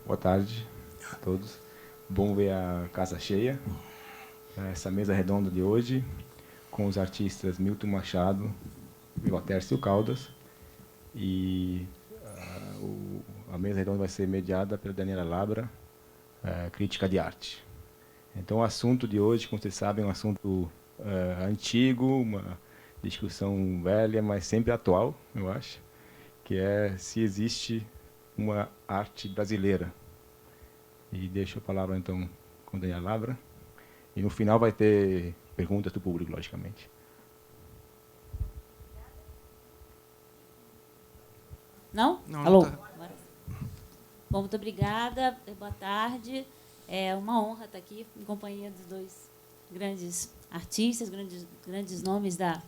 Boa tarde a todos. Bom ver a casa cheia. Essa mesa redonda de hoje, com os artistas Milton Machado e Otércio Caldas. E a mesa redonda vai ser mediada pela Daniela Labra, crítica de arte. Então, o assunto de hoje, como vocês sabem, é um assunto antigo, uma discussão velha, mas sempre atual, eu acho, que é se existe uma arte brasileira. E deixo a palavra, então, com a Daniela Labra. E no final vai ter perguntas do público, logicamente. Não? Não, Alô? não tá. Bom, muito obrigada. Boa tarde. É uma honra estar aqui em companhia dos dois grandes artistas, grandes nomes da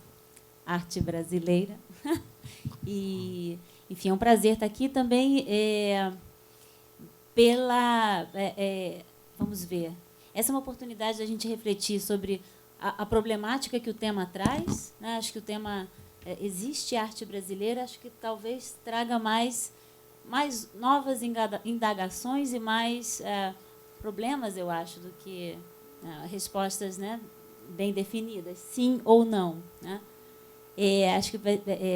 arte brasileira. E, enfim, é um prazer estar aqui também vamos ver, essa é uma oportunidade da gente refletir sobre a problemática que o tema traz, né? Acho que o tema existe arte brasileira, acho que talvez traga mais novas indagações e mais problemas, eu acho, do que respostas, né, bem definidas, sim ou não, né? Acho que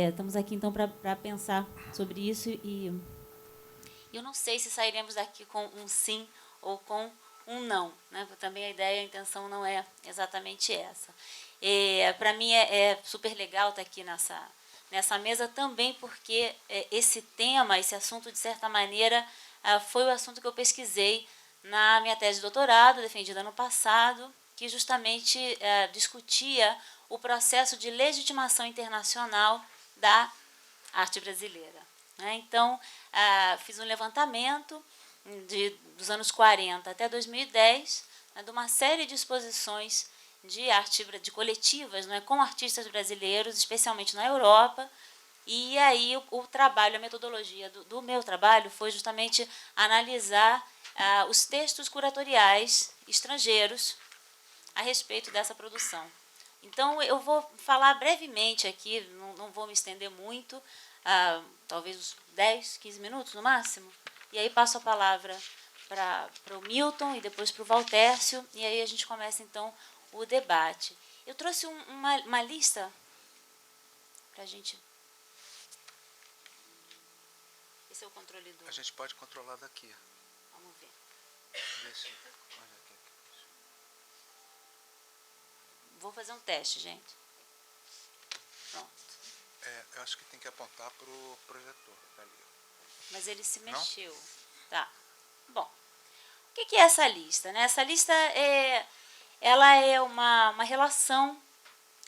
estamos aqui, então, para pensar sobre isso e eu não sei se sairemos daqui com um sim ou com um não, né? Também a ideia, a intenção não é exatamente essa. Para mim é super legal estar aqui nessa mesa também porque esse tema, esse assunto, de certa maneira, foi o assunto que eu pesquisei na minha tese de doutorado, defendida ano passado, que justamente discutia o processo de legitimação internacional da arte brasileira. Então, fiz um levantamento dos anos 40 até 2010, de uma série de exposições de arte de coletivas, com artistas brasileiros, especialmente na Europa. E aí o trabalho, a metodologia do meu trabalho foi justamente analisar os textos curatoriais estrangeiros a respeito dessa produção. Então, eu vou falar brevemente aqui, não vou me estender muito, talvez uns 10, 15 minutos no máximo, e aí passo a palavra para o Milton e depois para o Valtércio, e aí a gente começa, então, o debate. Eu trouxe uma lista para a gente... Esse é o controle do... A gente pode controlar daqui. Vamos ver. Vou fazer um teste, gente. Pronto. Eu acho que tem que apontar para o projetor. Ali. Mas ele se Não? mexeu. Tá. Bom, o que é essa lista? Essa lista ela é uma relação,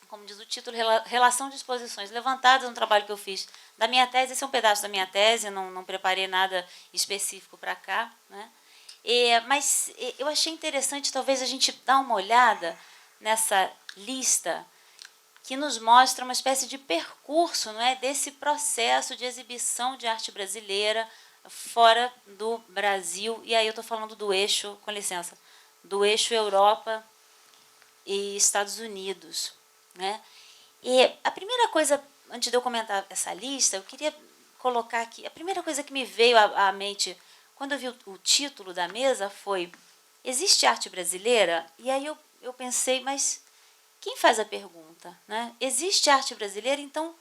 como diz o título, relação de exposições levantadas no trabalho que eu fiz da minha tese. Esse é um pedaço da minha tese, não preparei nada específico para cá, né? Mas eu achei interessante, talvez, a gente dar uma olhada nessa lista que nos mostra uma espécie de percurso, não é, desse processo de exibição de arte brasileira fora do Brasil. E aí eu estou falando do eixo, com licença, do eixo Europa e Estados Unidos, né? E a primeira coisa, antes de eu comentar essa lista, eu queria colocar aqui, a primeira coisa que me veio à mente quando eu vi o título da mesa foi: existe arte brasileira? E aí eu pensei, mas quem faz a pergunta, né? Existe arte brasileira? Então,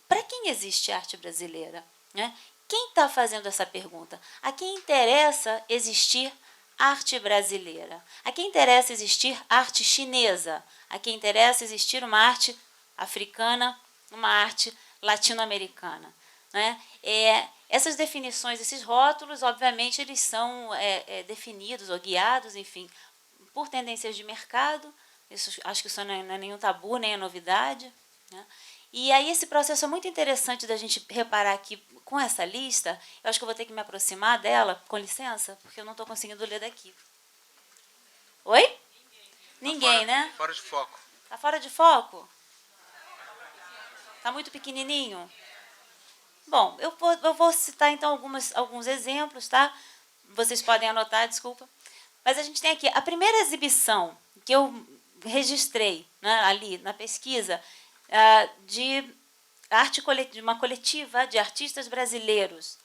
para quem existe arte brasileira, né? Quem está fazendo essa pergunta? A quem interessa existir arte brasileira? A quem interessa existir arte chinesa? A quem interessa existir uma arte africana, uma arte latino-americana? Né? Essas definições, esses rótulos, obviamente, eles são definidos ou guiados, enfim, por tendências de mercado. Isso, acho que isso não é nenhum tabu, nem é novidade, né? E aí esse processo é muito interessante da gente reparar aqui com essa lista. Eu acho que eu vou ter que me aproximar dela, com licença, porque eu não estou conseguindo ler daqui. Oi? Ninguém, fora, né? Fora de foco. Está fora de foco? Está muito pequenininho? Bom, eu vou citar então alguns exemplos, tá? Vocês podem anotar, desculpa. Mas a gente tem aqui a primeira exibição que eu registrei, né, ali na pesquisa, de arte de uma coletiva de artistas brasileiros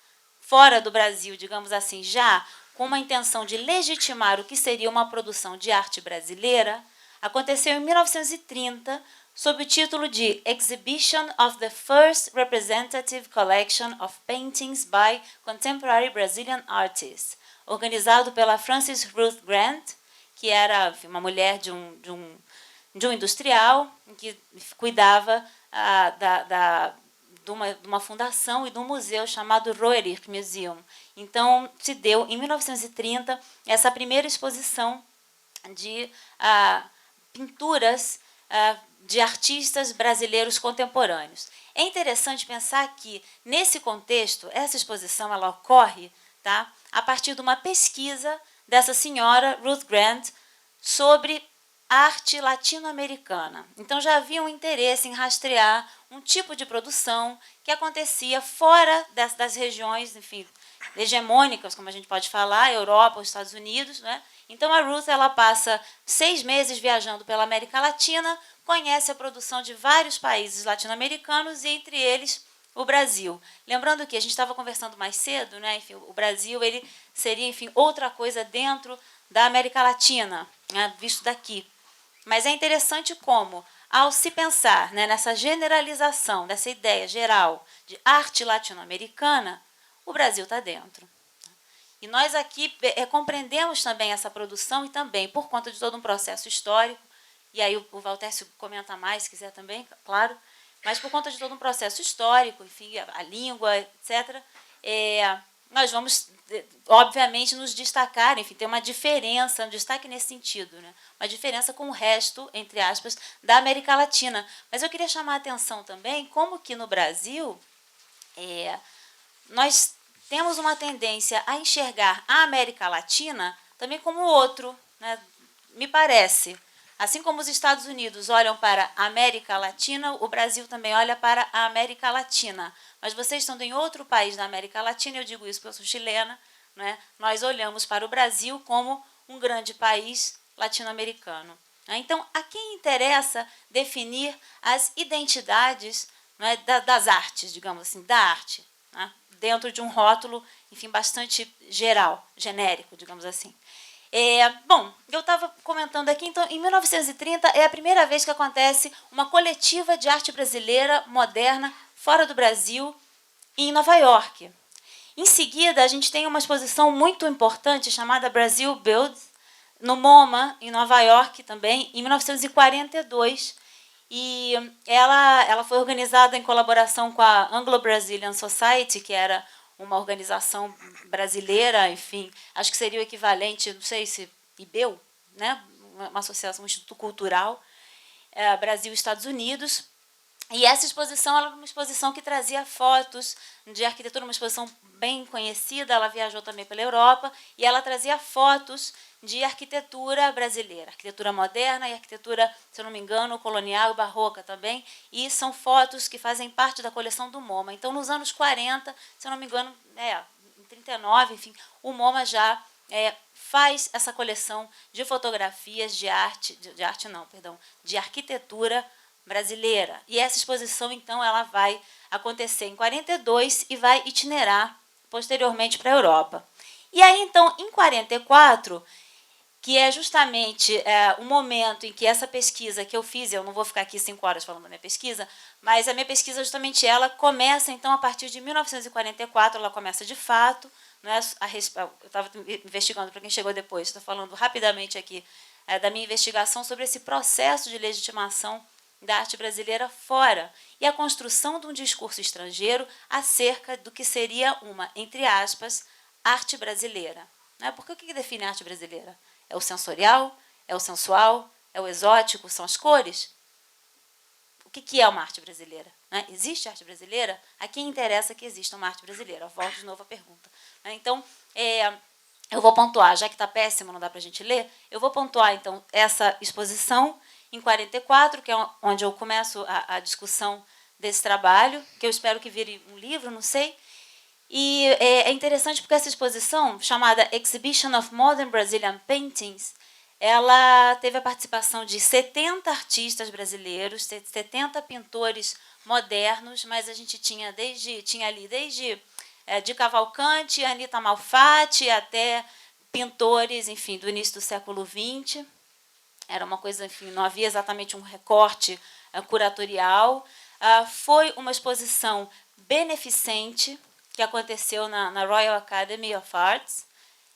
fora do Brasil, digamos assim, já com uma intenção de legitimar o que seria uma produção de arte brasileira, aconteceu em 1930, sob o título de Exhibition of the First Representative Collection of Paintings by Contemporary Brazilian Artists, organizado pela Frances Ruth Grant, que era uma mulher de um industrial que cuidava de uma fundação e de um museu chamado Roerich Museum. Então, se deu, em 1930, essa primeira exposição de pinturas de artistas brasileiros contemporâneos. É interessante pensar que, nesse contexto, essa exposição ela ocorre, tá, a partir de uma pesquisa dessa senhora, Ruth Grant, sobre arte latino-americana. Então, já havia um interesse em rastrear um tipo de produção que acontecia fora das regiões, enfim, hegemônicas, como a gente pode falar, Europa, os Estados Unidos, né? Então, a Ruth ela passa 6 meses viajando pela América Latina, conhece a produção de vários países latino-americanos, e entre eles o Brasil. Lembrando que a gente estava conversando mais cedo, né? Enfim, o Brasil ele seria, enfim, outra coisa dentro da América Latina, né? Visto daqui. Mas é interessante como, ao se pensar, né, nessa generalização, dessa ideia geral de arte latino-americana, o Brasil está dentro. E nós aqui compreendemos também essa produção e também, por conta de todo um processo histórico, e aí o Valtércio comenta mais, se quiser também, claro, mas por conta de todo um processo histórico, enfim, a língua, etc., nós vamos, obviamente, nos destacar, enfim, ter uma diferença, um destaque nesse sentido, né? Uma diferença com o resto, entre aspas, da América Latina. Mas eu queria chamar a atenção também como que no Brasil nós temos uma tendência a enxergar a América Latina também como outro, né? Me parece. Assim como os Estados Unidos olham para a América Latina, o Brasil também olha para a América Latina. Mas vocês estando em outro país da América Latina, eu digo isso porque eu sou chilena, né? Nós olhamos para o Brasil como um grande país latino-americano. Então, a quem interessa definir as identidades, né, das artes, digamos assim, da arte, né, dentro de um rótulo, enfim, bastante geral, genérico, digamos assim. Bom, eu estava comentando aqui, então, em 1930 é a primeira vez que acontece uma coletiva de arte brasileira moderna fora do Brasil, em Nova York. Em seguida, a gente tem uma exposição muito importante chamada Brazil Builds, no MoMA, em Nova York também, em 1942, e ela foi organizada em colaboração com a Anglo-Brazilian Society, que era uma organização brasileira, enfim, acho que seria o equivalente, não sei se IBEU, né? Uma associação, um instituto cultural, Brasil e Estados Unidos. E essa exposição era uma exposição que trazia fotos de arquitetura, uma exposição bem conhecida, ela viajou também pela Europa, e ela trazia fotos de arquitetura brasileira, arquitetura moderna e arquitetura, se eu não me engano, colonial e barroca também, e são fotos que fazem parte da coleção do MoMA. Então, nos anos 40, se eu não me engano, em 39, enfim, o MoMA já faz essa coleção de fotografias de arquitetura brasileira. E essa exposição, então, ela vai acontecer em 42 e vai itinerar posteriormente para a Europa. E aí, então, em 44, que é justamente o momento em que essa pesquisa que eu fiz, eu não vou ficar aqui 5 horas falando da minha pesquisa, mas a minha pesquisa, justamente, ela começa, então, a partir de 1944, ela começa de fato, né, eu estava investigando, para quem chegou depois, estou falando rapidamente aqui da minha investigação sobre esse processo de legitimação da arte brasileira fora e a construção de um discurso estrangeiro acerca do que seria uma, entre aspas, arte brasileira. Né? Porque o que define a arte brasileira? É o sensorial? É o sensual? É o exótico? São as cores? O que é uma arte brasileira? Né? Existe arte brasileira? A quem interessa que exista uma arte brasileira? Eu volto de novo à pergunta. Então, eu vou pontuar, já que está péssimo, não dá para a gente ler, eu vou pontuar, então, essa exposição em 44, que é onde eu começo a discussão desse trabalho, que eu espero que vire um livro, não sei. E é interessante porque essa exposição, chamada Exhibition of Modern Brazilian Paintings, ela teve a participação de 70 artistas brasileiros, 70 pintores modernos, mas a gente tinha ali desde de Cavalcante, Anita Malfatti, até pintores, enfim, do início do século XX. Era uma coisa, enfim, não havia exatamente um recorte curatorial. Foi uma exposição beneficente que aconteceu na Royal Academy of Arts,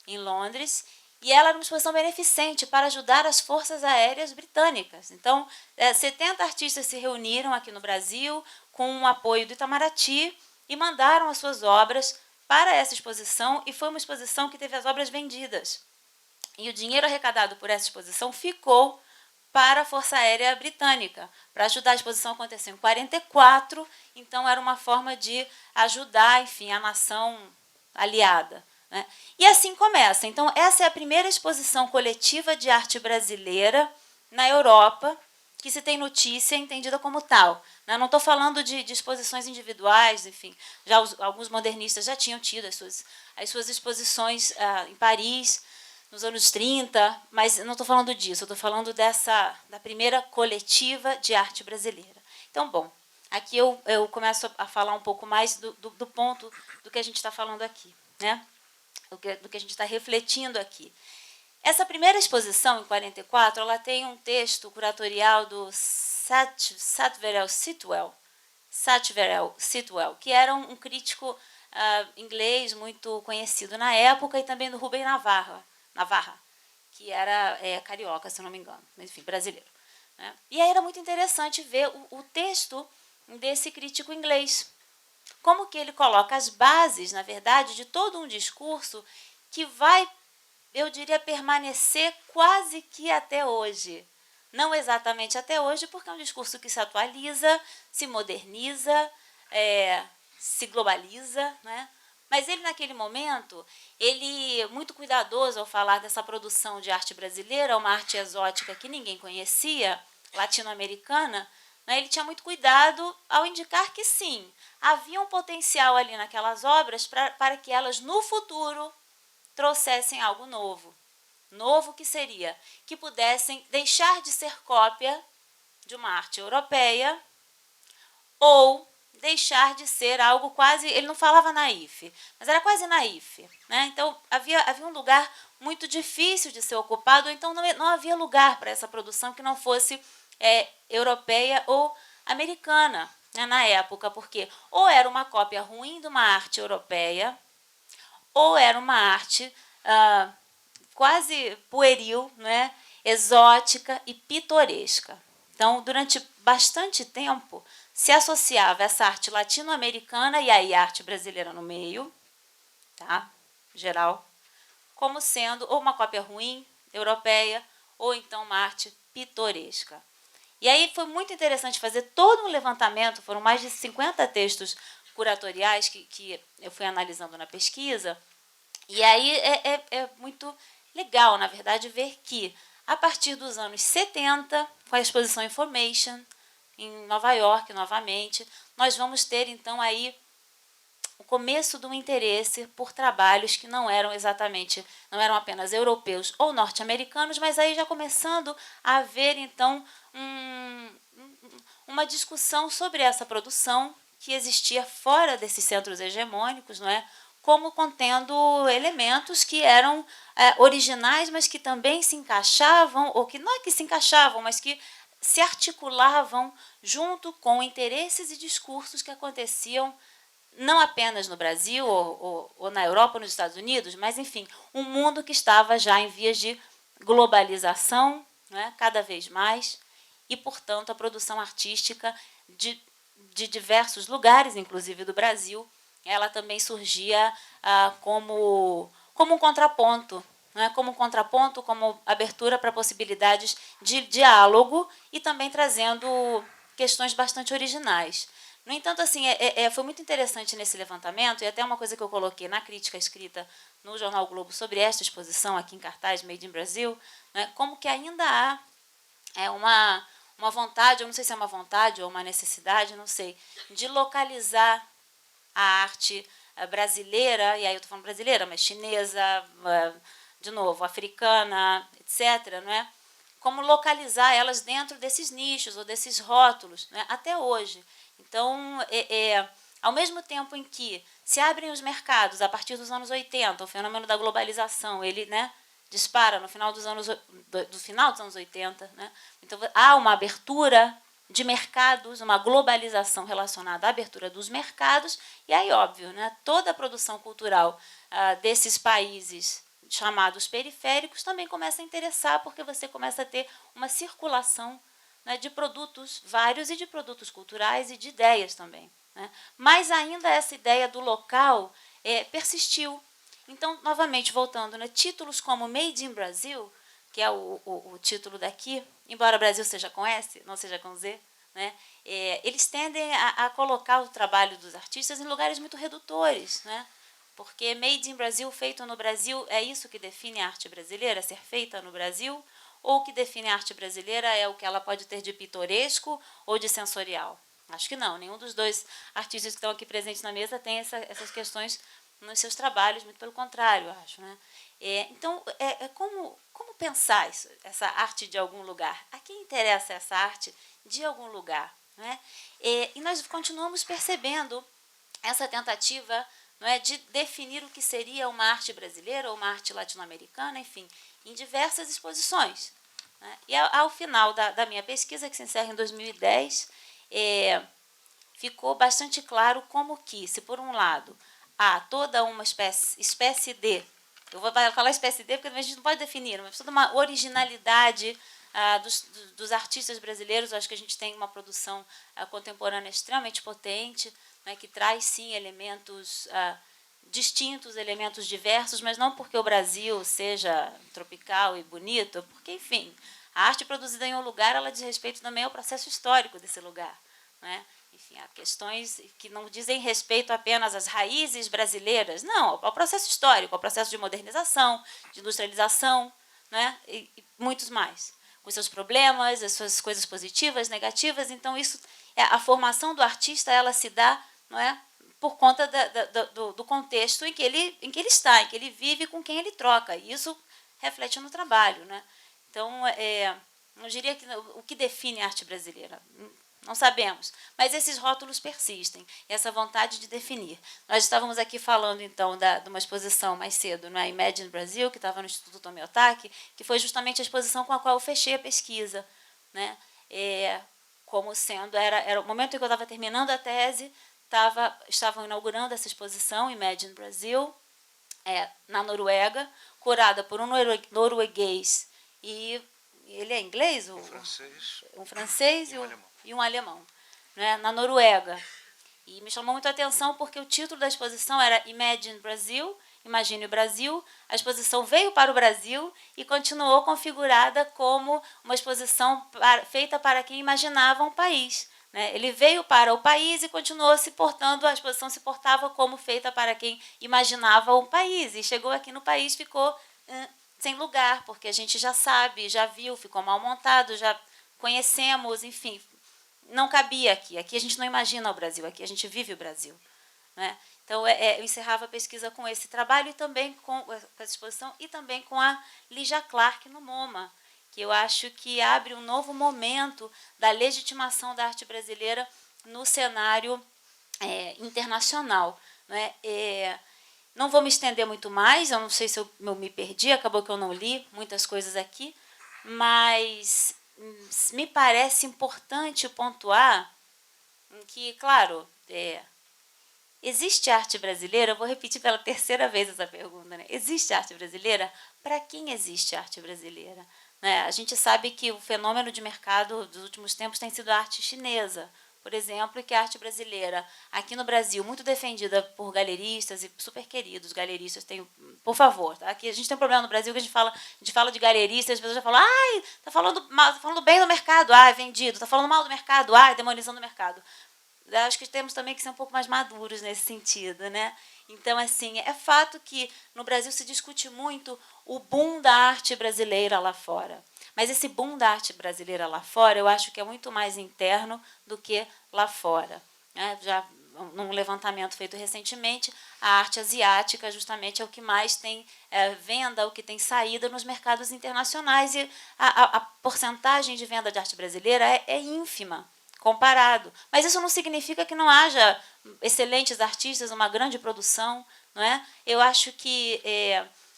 em Londres, e ela era uma exposição beneficente para ajudar as forças aéreas britânicas. Então, 70 artistas se reuniram aqui no Brasil, com o apoio do Itamaraty, e mandaram as suas obras para essa exposição, e foi uma exposição que teve as obras vendidas. E o dinheiro arrecadado por essa exposição ficou para a Força Aérea Britânica, para ajudar. A exposição aconteceu em 1944, então era uma forma de ajudar, enfim, a nação aliada, né? E assim começa. Então, essa é a primeira exposição coletiva de arte brasileira na Europa, que se tem notícia entendida como tal. Não estou falando de exposições individuais, enfim, já alguns modernistas já tinham tido as suas exposições em Paris, nos anos 30, mas não estou falando disso, estou falando da primeira coletiva de arte brasileira. Então, bom, aqui eu começo a falar um pouco mais do ponto do que a gente está falando aqui, né? do que a gente está refletindo aqui. Essa primeira exposição, em 1944, ela tem um texto curatorial do Sacheverell Sitwell, que era um crítico inglês muito conhecido na época, e também do Rubem Navarra, que era carioca, se não me engano, mas, enfim, brasileiro, né? E aí era muito interessante ver o texto desse crítico inglês, como que ele coloca as bases, na verdade, de todo um discurso que vai, eu diria, permanecer quase que até hoje. Não exatamente até hoje, porque é um discurso que se atualiza, se moderniza, se globaliza, né? Mas ele, naquele momento, ele, muito cuidadoso ao falar dessa produção de arte brasileira, uma arte exótica que ninguém conhecia, latino-americana, né, ele tinha muito cuidado ao indicar que, sim, havia um potencial ali naquelas obras para que elas, no futuro, trouxessem algo novo. Novo que seria que pudessem deixar de ser cópia de uma arte europeia ou deixar de ser algo quase, ele não falava naif, mas era quase naif, né? Então, havia um lugar muito difícil de ser ocupado, então não havia lugar para essa produção que não fosse europeia ou americana, né, na época, porque ou era uma cópia ruim de uma arte europeia, ou era uma arte quase pueril, né, exótica e pitoresca. Então, durante bastante tempo, se associava essa arte latino-americana, e aí a arte brasileira no meio, tá? Geral, como sendo ou uma cópia ruim, europeia, ou então uma arte pitoresca. E aí foi muito interessante fazer todo um levantamento, foram mais de 50 textos curatoriais que eu fui analisando na pesquisa, e aí é muito legal, na verdade, ver que, a partir dos anos 70, com a exposição Information, em Nova York, novamente, nós vamos ter, então, aí o começo de um interesse por trabalhos que não eram apenas europeus ou norte-americanos, mas aí já começando a haver, então, uma discussão sobre essa produção que existia fora desses centros hegemônicos, não é? Como contendo elementos que eram originais, mas que também se encaixavam, ou que não é que se encaixavam, mas que se articulavam junto com interesses e discursos que aconteciam não apenas no Brasil ou na Europa ou nos Estados Unidos, mas, enfim, um mundo que estava já em vias de globalização, né, cada vez mais, e, portanto, a produção artística de diversos lugares, inclusive do Brasil, ela também surgia como um contraponto, né, como abertura para possibilidades de diálogo e também trazendo questões bastante originais. No entanto, assim, foi muito interessante nesse levantamento, e até uma coisa que eu coloquei na crítica escrita no Jornal Globo sobre esta exposição aqui em cartaz, Made in Brasil, né, como que ainda há uma vontade, eu não sei se é uma vontade ou uma necessidade, não sei, de localizar a arte brasileira, e aí eu estou falando brasileira, mas chinesa, de novo, africana, etc., não é? Como localizar elas dentro desses nichos ou desses rótulos, né, até hoje. Então, ao mesmo tempo em que se abrem os mercados a partir dos anos 80, o fenômeno da globalização, ele, né, dispara no final dos anos 80, né? Então há uma abertura de mercados, uma globalização relacionada à abertura dos mercados, e aí, óbvio, né, toda a produção cultural desses países chamados periféricos também começa a interessar, porque você começa a ter uma circulação, né, de produtos vários e de produtos culturais e de ideias também, né? Mas ainda essa ideia do local persistiu. Então, novamente, voltando, né, títulos como Made in Brazil, que é o título daqui, embora Brasil seja com S, não seja com Z, né, eles tendem a colocar o trabalho dos artistas em lugares muito redutores, né? Porque Made in Brazil, feito no Brasil, é isso que define a arte brasileira, ser feita no Brasil? Ou o que define a arte brasileira é o que ela pode ter de pitoresco ou de sensorial? Acho que não, nenhum dos dois artistas que estão aqui presentes na mesa tem essas questões nos seus trabalhos, muito pelo contrário, acho, né? Então, como pensar isso, essa arte de algum lugar? A quem interessa essa arte de algum lugar? Né? E nós continuamos percebendo essa tentativa, não é, de definir o que seria uma arte brasileira ou uma arte latino-americana, enfim, em diversas exposições. Né? E ao final da minha pesquisa, que se encerra em 2010, ficou bastante claro como que, se por um lado há toda uma espécie de, eu vou falar espécie de porque a gente não pode definir, mas toda uma originalidade dos artistas brasileiros. Eu acho que a gente tem uma produção contemporânea extremamente potente, né, que traz, sim, elementos distintos, elementos diversos, mas não porque o Brasil seja tropical e bonito, porque, enfim, a arte produzida em um lugar, ela diz respeito também ao processo histórico desse lugar, né? Enfim, há questões que não dizem respeito apenas às raízes brasileiras, não, ao processo histórico, ao processo de modernização, de industrialização, né, e muitos mais, com seus problemas, as suas coisas positivas, negativas. Então, isso, a formação do artista, ela se dá, não é, por conta do contexto em que ele está, em que ele vive, com quem ele troca. E isso reflete no trabalho, né? Então, eu diria que o que define a arte brasileira, não sabemos, mas esses rótulos persistem, essa vontade de definir. Nós estávamos aqui falando, então, de uma exposição mais cedo, no Imagine Brasil, que estava no Instituto Tomi Otaki, que foi justamente a exposição com a qual eu fechei a pesquisa, né? Como sendo, era o momento em que eu estava terminando a tese, estavam inaugurando essa exposição, Imagine Brasil, na Noruega, curada por um norueguês e ele é inglês? Um francês e um alemão, né, na Noruega. E me chamou muito a atenção porque o título da exposição era Imagine Brasil, Imagine o Brasil. A exposição veio para o Brasil e continuou configurada como uma exposição feita para quem imaginava um país. Né? Ele veio para o país e continuou se portando, a exposição se portava como feita para quem imaginava um país. E chegou aqui no país, ficou sem lugar, porque a gente já sabe, já viu, ficou mal montado, já conhecemos, enfim, não cabia aqui. Aqui a gente não imagina o Brasil, aqui a gente vive o Brasil. Né? Então, eu encerrava a pesquisa com esse trabalho e também com essa exposição e também com a Lygia Clark no MoMA, que eu acho que abre um novo momento da legitimação da arte brasileira no cenário internacional. Né? Não vou me estender muito mais, eu não sei se eu me perdi, acabou que eu não li muitas coisas aqui, mas me parece importante pontuar que, claro, existe arte brasileira, eu vou repetir pela terceira vez essa pergunta, né? Existe arte brasileira? Para quem existe arte brasileira? Né? A gente sabe que o fenômeno de mercado dos últimos tempos tem sido a arte chinesa, por exemplo, e que a arte brasileira, aqui no Brasil, muito defendida por galeristas e super queridos galeristas, por favor, tá? Aqui a gente tem um problema no Brasil que a gente fala de galeristas, as pessoas já falam, ai, tá falando bem do mercado, ai, vendido, tá falando mal do mercado, ai, demonizando o mercado. Eu acho que temos também que ser um pouco mais maduros nesse sentido, né? Então, assim, é fato que no Brasil se discute muito o boom da arte brasileira lá fora. Mas esse boom da arte brasileira lá fora, eu acho que é muito mais interno do que lá fora. Né? Já num levantamento feito recentemente, a arte asiática justamente é o que mais tem venda, o que tem saída nos mercados internacionais. E a porcentagem de venda de arte brasileira é ínfima, comparado. Mas isso não significa que não haja excelentes artistas, uma grande produção, não é? Eu acho que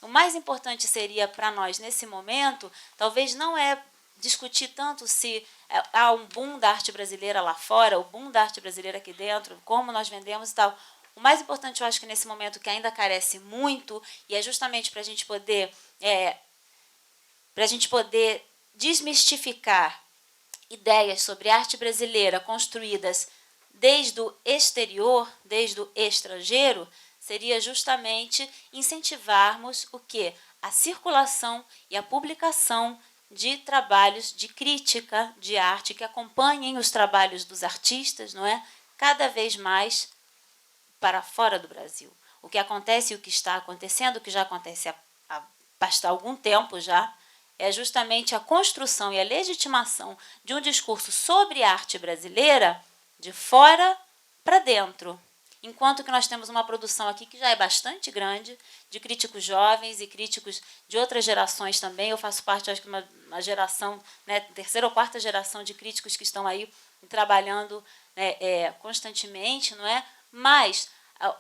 o mais importante seria para nós, nesse momento, talvez não é discutir tanto se há um boom da arte brasileira lá fora, o boom da arte brasileira aqui dentro, como nós vendemos e tal. O mais importante, eu acho que nesse momento, que ainda carece muito, e é justamente para a gente poder desmistificar ideias sobre arte brasileira construídas desde o exterior, desde o estrangeiro, seria justamente incentivarmos o quê? A circulação e a publicação de trabalhos de crítica de arte que acompanhem os trabalhos dos artistas, não é? Cada vez mais para fora do Brasil. O que acontece e o que está acontecendo, o que já acontece há algum tempo já, é justamente a construção e a legitimação de um discurso sobre a arte brasileira de fora para dentro. Enquanto que nós temos uma produção aqui que já é bastante grande, de críticos jovens e críticos de outras gerações também. Eu faço parte, acho que, uma geração, né, terceira ou quarta geração de críticos que estão aí trabalhando, né, constantemente, não é? Mas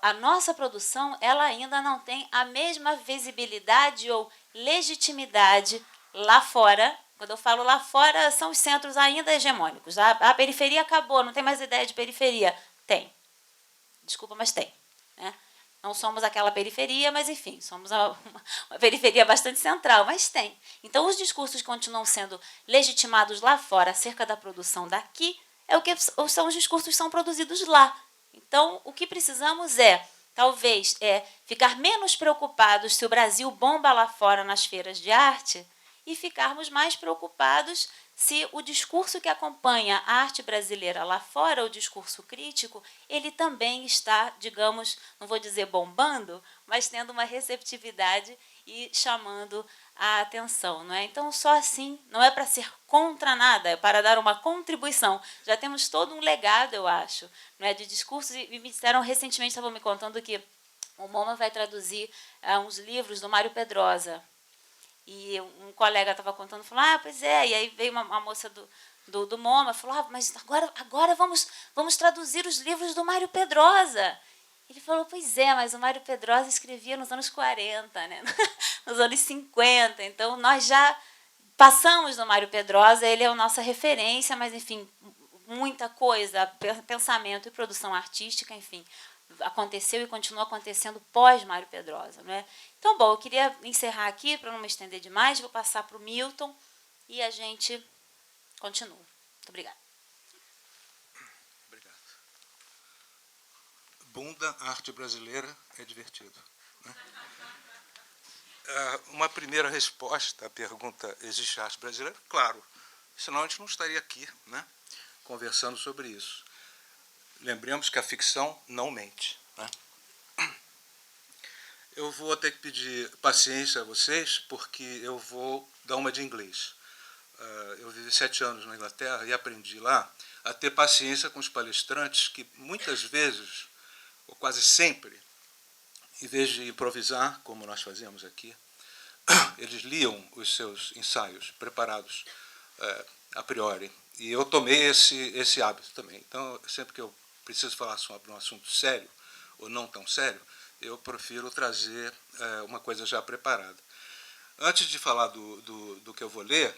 a nossa produção, ela ainda não tem a mesma visibilidade ou legitimidade lá fora. Quando eu falo lá fora, são os centros ainda hegemônicos. A periferia acabou, não tem mais ideia de periferia. Tem. Desculpa, mas tem. Né? Não somos aquela periferia, mas, enfim, somos uma periferia bastante central, mas tem. Então, os discursos continuam sendo legitimados lá fora acerca da produção daqui, são os discursos que são produzidos lá. Então, o que precisamos talvez, ficar menos preocupados se o Brasil bomba lá fora nas feiras de arte e ficarmos mais preocupados se o discurso que acompanha a arte brasileira lá fora, o discurso crítico, ele também está, digamos, não vou dizer bombando, mas tendo uma receptividade e chamando a atenção. Não é? Então, só assim, não é para ser contra nada, é para dar uma contribuição. Já temos todo um legado, eu acho, não é, de discursos, e me disseram recentemente, estavam me contando que o MoMA vai traduzir uns livros do Mário Pedrosa. E um colega estava contando, falou, pois é, e aí veio uma moça do MoMA, falou, mas agora vamos traduzir os livros do Mário Pedrosa. Ele falou, pois é, mas o Mário Pedrosa escrevia nos anos 40, né? Nos anos 50, então nós já passamos do Mário Pedrosa, ele é a nossa referência, mas, enfim, muita coisa, pensamento e produção artística, enfim, aconteceu e continua acontecendo pós-Mário Pedrosa. Né? Então, bom, eu queria encerrar aqui, para não me estender demais, vou passar para o Milton e a gente continua. Muito obrigada. Obrigado. Bunda, arte brasileira é divertido. Né? Uma primeira resposta à pergunta, existe arte brasileira? Claro, senão a gente não estaria aqui, né, conversando sobre isso. Lembremos que a ficção não mente. Né? Eu vou ter que pedir paciência a vocês, porque eu vou dar uma de inglês. Eu vivi 7 anos na Inglaterra e aprendi lá a ter paciência com os palestrantes que, muitas vezes, ou quase sempre, em vez de improvisar, como nós fazemos aqui, eles liam os seus ensaios preparados a priori. E eu tomei esse hábito também. Então, sempre que eu preciso falar sobre um assunto sério, ou não tão sério, eu prefiro trazer uma coisa já preparada. Antes de falar do que eu vou ler,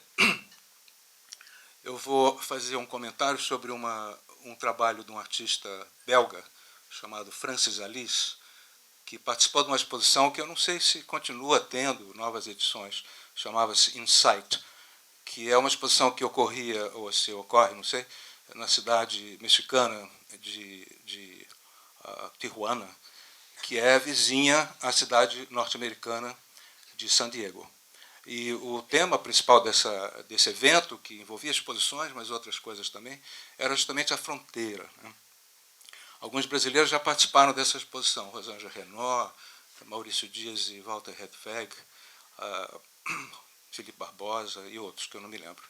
eu vou fazer um comentário sobre um trabalho de um artista belga chamado Francis Alice, que participou de uma exposição que eu não sei se continua tendo novas edições, chamava-se Insight, que é uma exposição que ocorria, ou se ocorre, não sei, na cidade mexicana de Tijuana, que é vizinha à cidade norte-americana de San Diego. E o tema principal desse evento, que envolvia exposições, mas outras coisas também, era justamente a fronteira. Né? Alguns brasileiros já participaram dessa exposição, Rosângela Renaud, Maurício Dias e Walter Hedweg, Felipe Barbosa e outros, que eu não me lembro.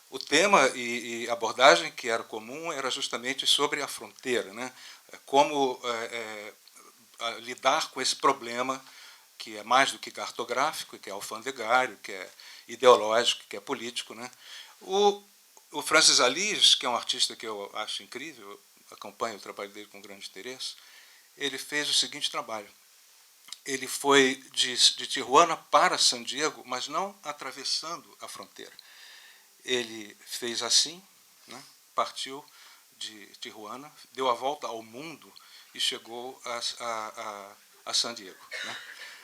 O tema e a abordagem que era comum era justamente sobre a fronteira, né? Como lidar com esse problema que é mais do que cartográfico, que é alfandegário, que é ideológico, que é político. Né? O Francis Alix, que é um artista que eu acho incrível, acompanho o trabalho dele com grande interesse, ele fez o seguinte trabalho. Ele foi de Tijuana para San Diego, mas não atravessando a fronteira. Ele fez assim, né, partiu de Tijuana, deu a volta ao mundo e chegou a San Diego. Né?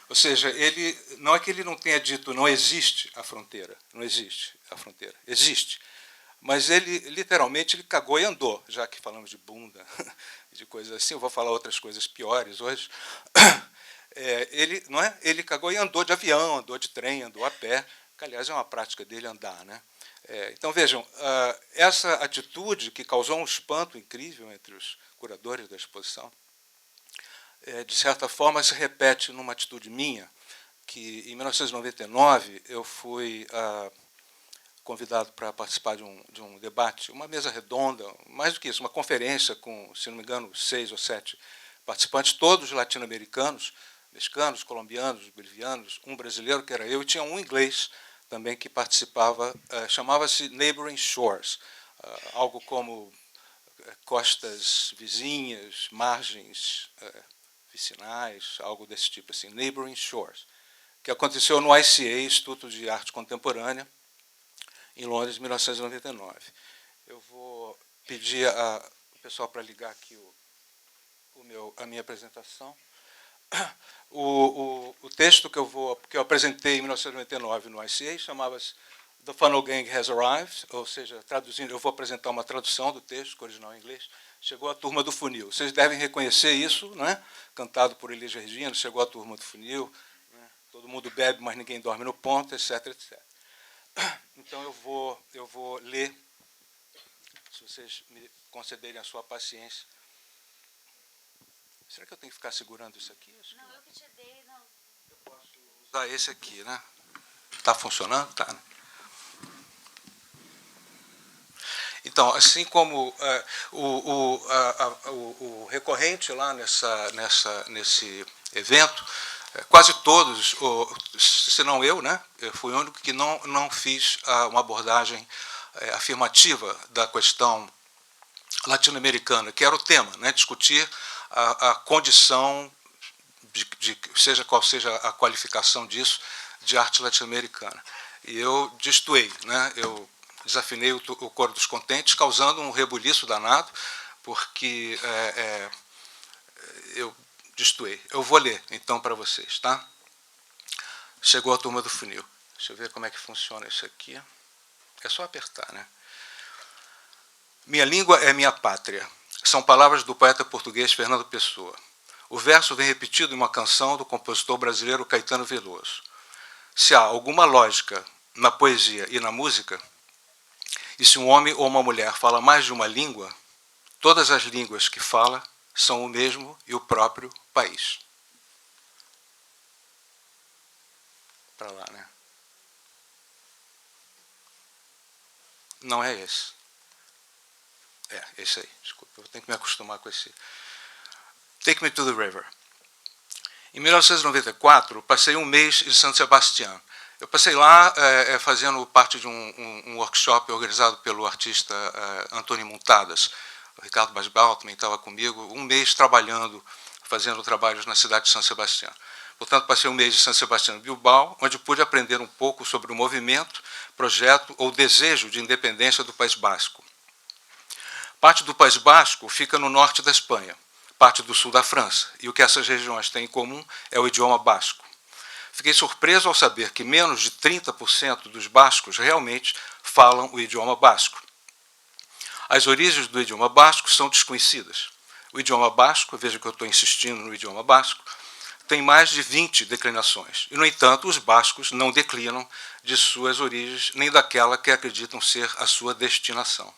Ou seja, ele, não é que ele não tenha dito não existe a fronteira, não existe a fronteira, existe. Mas ele, literalmente, ele cagou e andou, já que falamos de bunda, de coisas assim, eu vou falar outras coisas piores hoje. Ele, não é? Ele cagou e andou de avião, andou de trem, andou a pé, que, aliás, é uma prática dele andar. Né? Então, vejam, essa atitude que causou um espanto incrível entre os curadores da exposição, de certa forma, se repete numa atitude minha, que, em 1999, eu fui convidado para participar de um debate, uma mesa redonda, mais do que isso, uma conferência com, se não me engano, 6 ou 7 participantes, todos latino-americanos, mexicanos, colombianos, bolivianos, um brasileiro, que era eu, e tinha um inglês também que participava, chamava-se Neighboring Shores, algo como costas vizinhas, margens vicinais, algo desse tipo, assim, Neighboring Shores, que aconteceu no ICA, Instituto de Arte Contemporânea, em Londres, em 1999. Eu vou pedir ao pessoal para ligar aqui a minha apresentação. O texto que eu apresentei em 1999 no ICA chamava-se The Funnel Gang Has Arrived, ou seja, traduzindo, eu vou apresentar uma tradução do texto, original em inglês, Chegou a Turma do Funil. Vocês devem reconhecer isso, né? Cantado por Elis Regina, Chegou a Turma do Funil, né? Todo mundo bebe, mas ninguém dorme no ponto, etc, etc. Então, eu vou ler, se vocês me concederem a sua paciência. Será que eu tenho que ficar segurando isso aqui? Não, eu que te dei, não. Eu posso usar esse aqui, né? Está funcionando? Tá. Então, assim como o recorrente lá nesse evento, quase todos, se não eu, né, eu fui o único que não fiz uma abordagem afirmativa da questão latino-americana, que era o tema, né, discutir a condição, seja qual seja a qualificação disso, de arte latino-americana. E eu destoei, né, eu desafinei o coro dos contentes, causando um rebuliço danado, porque eu destoei. Eu vou ler, então, para vocês. Tá? Chegou a Turma do Funil. Deixa eu ver como é que funciona isso aqui. É só apertar, né? Minha língua é minha pátria. São palavras do poeta português Fernando Pessoa. O verso vem repetido em uma canção do compositor brasileiro Caetano Veloso. Se há alguma lógica na poesia e na música, e se um homem ou uma mulher fala mais de uma língua, todas as línguas que fala são o mesmo e o próprio país. Para lá, né? Não é esse. É, esse aí. Desculpa, eu tenho que me acostumar com esse. Take Me to the River. Em 1994, passei um mês em San Sebastián. Eu passei lá fazendo parte de um workshop organizado pelo artista Antônio Montadas. O Ricardo Basbal também estava comigo, um mês trabalhando, fazendo trabalhos na cidade de San Sebastián. Portanto, passei um mês em San Sebastián Bilbao, onde pude aprender um pouco sobre o movimento, projeto ou desejo de independência do País Basco. Parte do País Basco fica no norte da Espanha, parte do sul da França, e o que essas regiões têm em comum é o idioma basco. Fiquei surpreso ao saber que menos de 30% dos bascos realmente falam o idioma basco. As origens do idioma basco são desconhecidas. O idioma basco, veja que eu estou insistindo no idioma basco, tem mais de 20 declinações. E, no entanto, os bascos não declinam de suas origens, nem daquela que acreditam ser a sua destinação.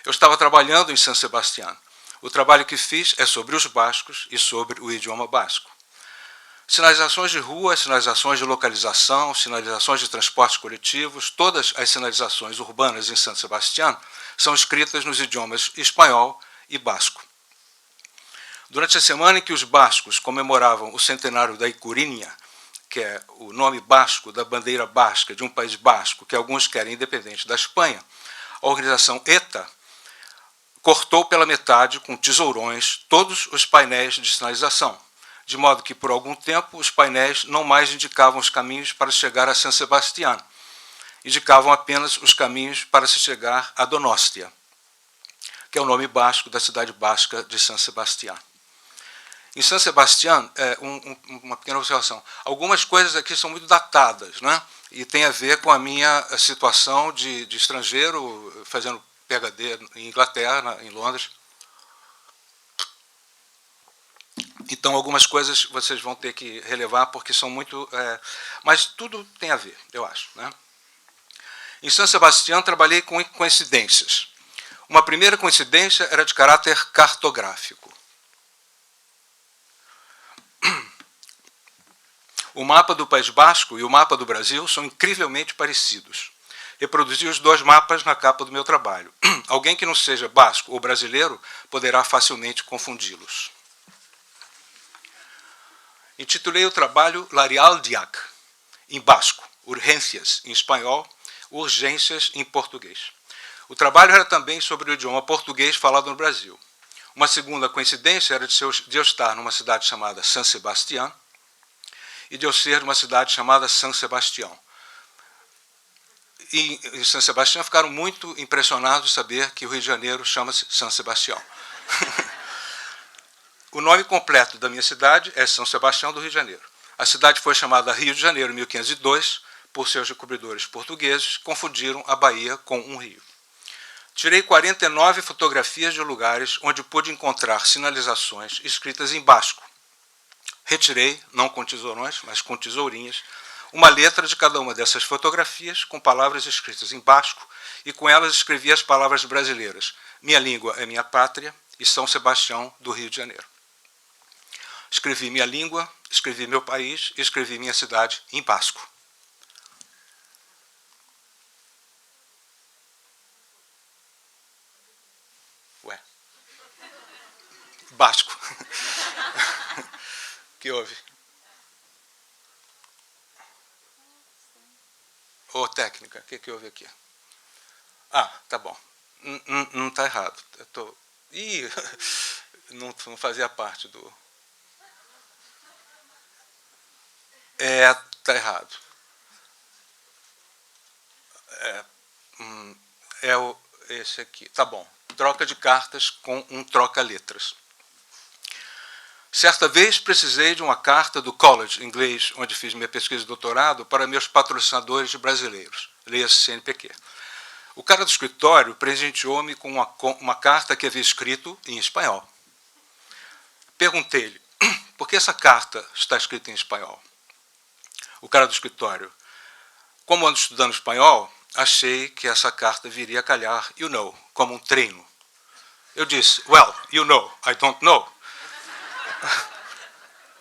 Eu estava trabalhando em San Sebastián. O trabalho que fiz é sobre os bascos e sobre o idioma basco. Sinalizações de rua, sinalizações de localização, sinalizações de transportes coletivos, todas as sinalizações urbanas em San Sebastián são escritas nos idiomas espanhol e basco. Durante a semana em que os bascos comemoravam o centenário da Icurinha, que é o nome basco da bandeira basca de um país basco que alguns querem independente da Espanha, a organização ETA cortou pela metade, com tesourões, todos os painéis de sinalização, de modo que, por algum tempo, os painéis não mais indicavam os caminhos para chegar a San Sebastián, indicavam apenas os caminhos para se chegar a Donóstia, que é o nome basco da cidade basca de San Sebastián. Em San Sebastián, uma pequena observação, algumas coisas aqui são muito datadas, né? E tem a ver com a minha situação de estrangeiro, fazendo PhD em Inglaterra, em Londres. Então, algumas coisas vocês vão ter que relevar, porque são muito... mas tudo tem a ver, eu acho, né? Em San Sebastián, trabalhei com coincidências. Uma primeira coincidência era de caráter cartográfico. O mapa do País Basco e o mapa do Brasil são incrivelmente parecidos. Reproduzi os dois mapas na capa do meu trabalho. Alguém que não seja basco ou brasileiro poderá facilmente confundi-los. Intitulei o trabalho Larialdiac, em basco, Urgências, em espanhol, Urgências, em português. O trabalho era também sobre o idioma português falado no Brasil. Uma segunda coincidência era de eu estar numa cidade chamada San Sebastián e de eu ser de uma cidade chamada San Sebastião. E em San Sebastián ficaram muito impressionados de saber que o Rio de Janeiro chama-se San Sebastião. O nome completo da minha cidade é São Sebastião do Rio de Janeiro. A cidade foi chamada Rio de Janeiro em 1502 por seus descobridores portugueses, que confundiram a Bahia com um rio. Tirei 49 fotografias de lugares onde pude encontrar sinalizações escritas em basco. Retirei, não com tesourões, mas com tesourinhas, uma letra de cada uma dessas fotografias com palavras escritas em basco e com elas escrevi as palavras brasileiras. Minha língua é minha pátria e São Sebastião do Rio de Janeiro. Escrevi minha língua, escrevi meu país e escrevi minha cidade em basco. Ué. Basco. O que houve? Ô, técnica, o que houve aqui? Ah, tá bom. Não está errado. Ih, não fazia parte do... Está errado. Esse aqui. Tá bom. Troca de cartas com um troca-letras. Certa vez precisei de uma carta do college inglês, onde fiz minha pesquisa de doutorado, para meus patrocinadores brasileiros, leia-se CNPq. O cara do escritório presenteou-me com uma carta que havia escrito em espanhol. Perguntei-lhe, por que essa carta está escrita em espanhol? O cara do escritório, como ando estudando espanhol, achei que essa carta viria a calhar, you know, como um treino. Eu disse, well, you know, I don't know.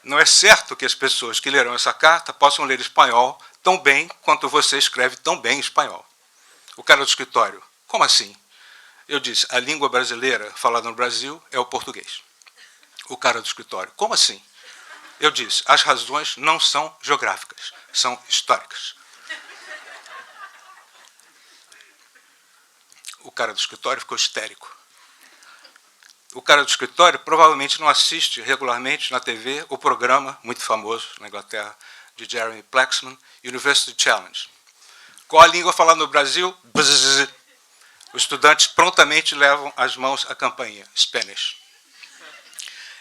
Não é certo que as pessoas que lerão essa carta possam ler espanhol tão bem quanto você escreve tão bem espanhol. O cara do escritório, como assim? Eu disse, a língua brasileira falada no Brasil é o português. O cara do escritório, como assim? Eu disse, as razões não são geográficas, são históricas. O cara do escritório ficou histérico. O cara do escritório provavelmente não assiste regularmente na TV o programa, muito famoso na Inglaterra, de Jeremy Flaxman, University Challenge. Qual a língua falada no Brasil? Bzzz. Os estudantes prontamente levam as mãos à campainha, Spanish.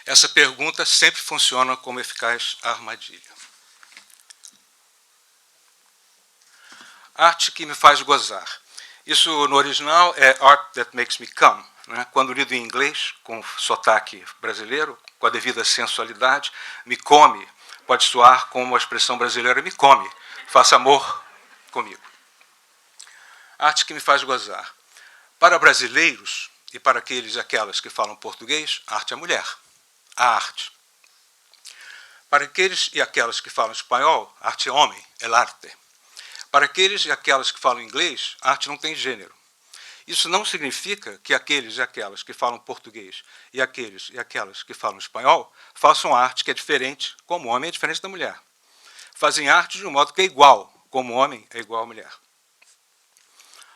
Essa pergunta sempre funciona como eficaz armadilha. Arte que me faz gozar. Isso no original é Art That Makes Me Come. Né? Quando lido em inglês, com sotaque brasileiro, com a devida sensualidade, me come, pode soar como a expressão brasileira me come, faça amor comigo. Arte que me faz gozar. Para brasileiros e para aqueles e aquelas que falam português, arte é mulher, a arte. Para aqueles e aquelas que falam espanhol, arte é homem, el arte. Para aqueles e aquelas que falam inglês, arte não tem gênero. Isso não significa que aqueles e aquelas que falam português e aqueles e aquelas que falam espanhol façam arte que é diferente, como o homem é diferente da mulher. Fazem arte de um modo que é igual, como o homem é igual à mulher.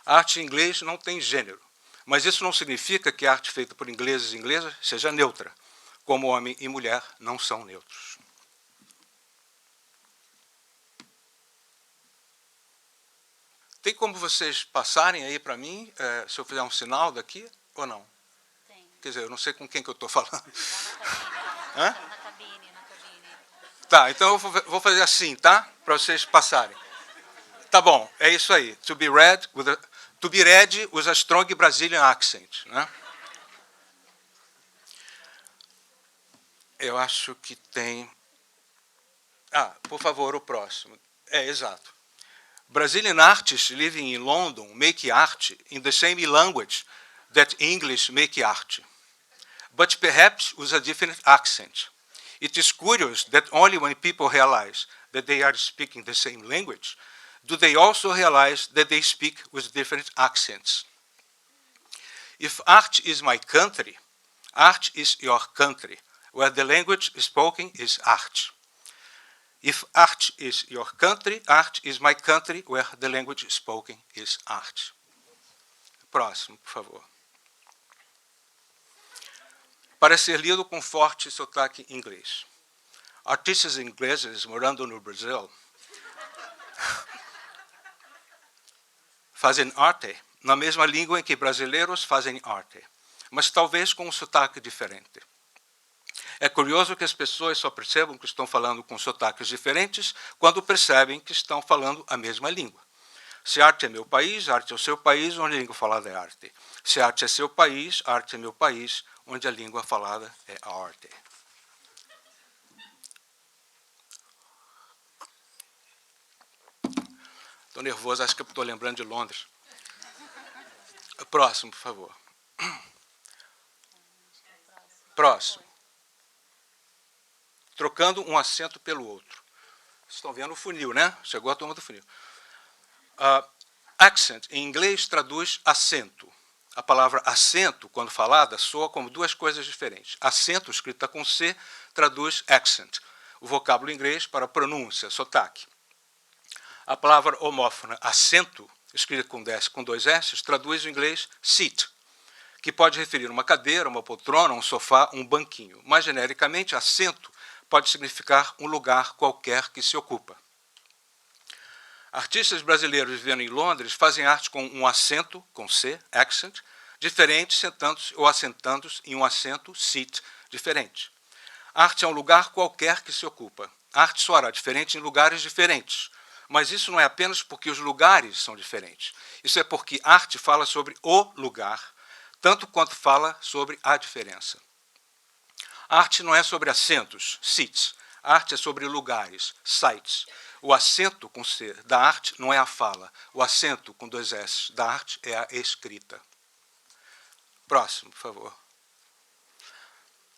A arte em inglês não tem gênero, mas isso não significa que a arte feita por ingleses e inglesas seja neutra, como homem e mulher não são neutros. Tem como vocês passarem aí para mim, se eu fizer um sinal daqui, ou não? Tem. Quer dizer, eu não sei com quem que eu estou falando. Na cabine, na cabine. Tá, então eu vou fazer assim, tá? Para vocês passarem. Tá bom, é isso aí. To be read with a strong Brazilian accent, né? Eu acho que tem... Ah, por favor, o próximo. Exato. Brazilian artists living in London make art in the same language that English make art, but perhaps with a different accent. It is curious that only when people realize that they are speaking the same language do they also realize that they speak with different accents. If art is my country, art is your country, where the language spoken is art. If art is your country, art is my country, where the language spoken is art. Próximo, por favor. Para ser lido com forte sotaque inglês. Artistas ingleses morando no Brasil fazem arte na mesma língua em que brasileiros fazem arte, mas talvez com um sotaque diferente. É curioso que as pessoas só percebam que estão falando com sotaques diferentes quando percebem que estão falando a mesma língua. Se arte é meu país, arte é o seu país, onde a língua falada é arte. Se arte é seu país, arte é meu país, onde a língua falada é a arte. Estou nervoso, acho que estou lembrando de Londres. Próximo, por favor. Próximo. Trocando um acento pelo outro. Vocês estão vendo o funil, né? Chegou a turma do funil. Accent, em inglês, traduz acento. A palavra acento, quando falada, soa como duas coisas diferentes. Acento, escrita com C, traduz accent, o vocábulo inglês para pronúncia, sotaque. A palavra homófona acento, escrita com dois S, traduz o inglês seat, que pode referir uma cadeira, uma poltrona, um sofá, um banquinho. Mais genericamente, assento pode significar um lugar qualquer que se ocupa. Artistas brasileiros vivendo em Londres fazem arte com um acento, com C, accent, diferente, sentando-se ou assentando-se em um acento, seat, diferente. Arte é um lugar qualquer que se ocupa. Arte soará diferente em lugares diferentes. Mas isso não é apenas porque os lugares são diferentes. Isso é porque arte fala sobre o lugar, tanto quanto fala sobre a diferença. Arte não é sobre assentos, seats. Arte é sobre lugares, sites. O acento com C da arte não é a fala. O acento com dois S da arte é a escrita. Próximo, por favor.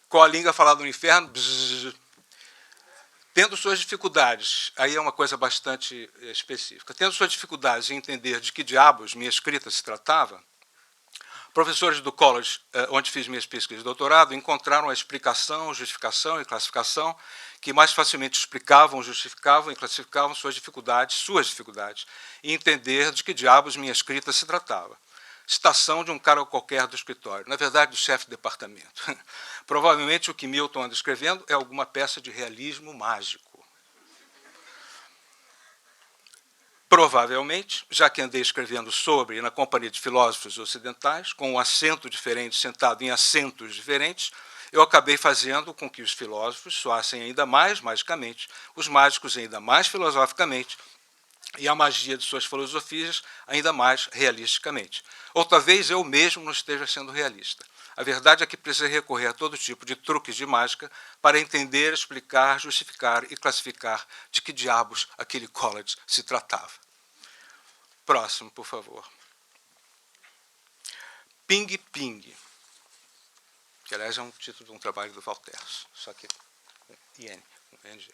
Qual a língua falada no inferno? Bzzz. Tendo suas dificuldades, aí é uma coisa bastante específica, tendo suas dificuldades em entender de que diabos minha escrita se tratava, professores do college, onde fiz minhas pesquisas de doutorado, encontraram a explicação, justificação e classificação que mais facilmente explicavam, justificavam e classificavam suas dificuldades, e entender de que diabos minha escrita se tratava. Citação de um cara qualquer do escritório, na verdade, do chefe de departamento. Provavelmente o que Milton anda escrevendo é alguma peça de realismo mágico. Provavelmente, já que andei escrevendo sobre e na companhia de filósofos ocidentais, com um acento diferente, sentado em assentos diferentes, eu acabei fazendo com que os filósofos soassem ainda mais magicamente, os mágicos ainda mais filosoficamente, e a magia de suas filosofias ainda mais realisticamente. Ou talvez eu mesmo não esteja sendo realista. A verdade é que precisei recorrer a todo tipo de truques de mágica para entender, explicar, justificar e classificar de que diabos aquele college se tratava. Próximo, por favor. Ping Ping, que aliás é um título de um trabalho do Voltaire, só que com IN, com NG.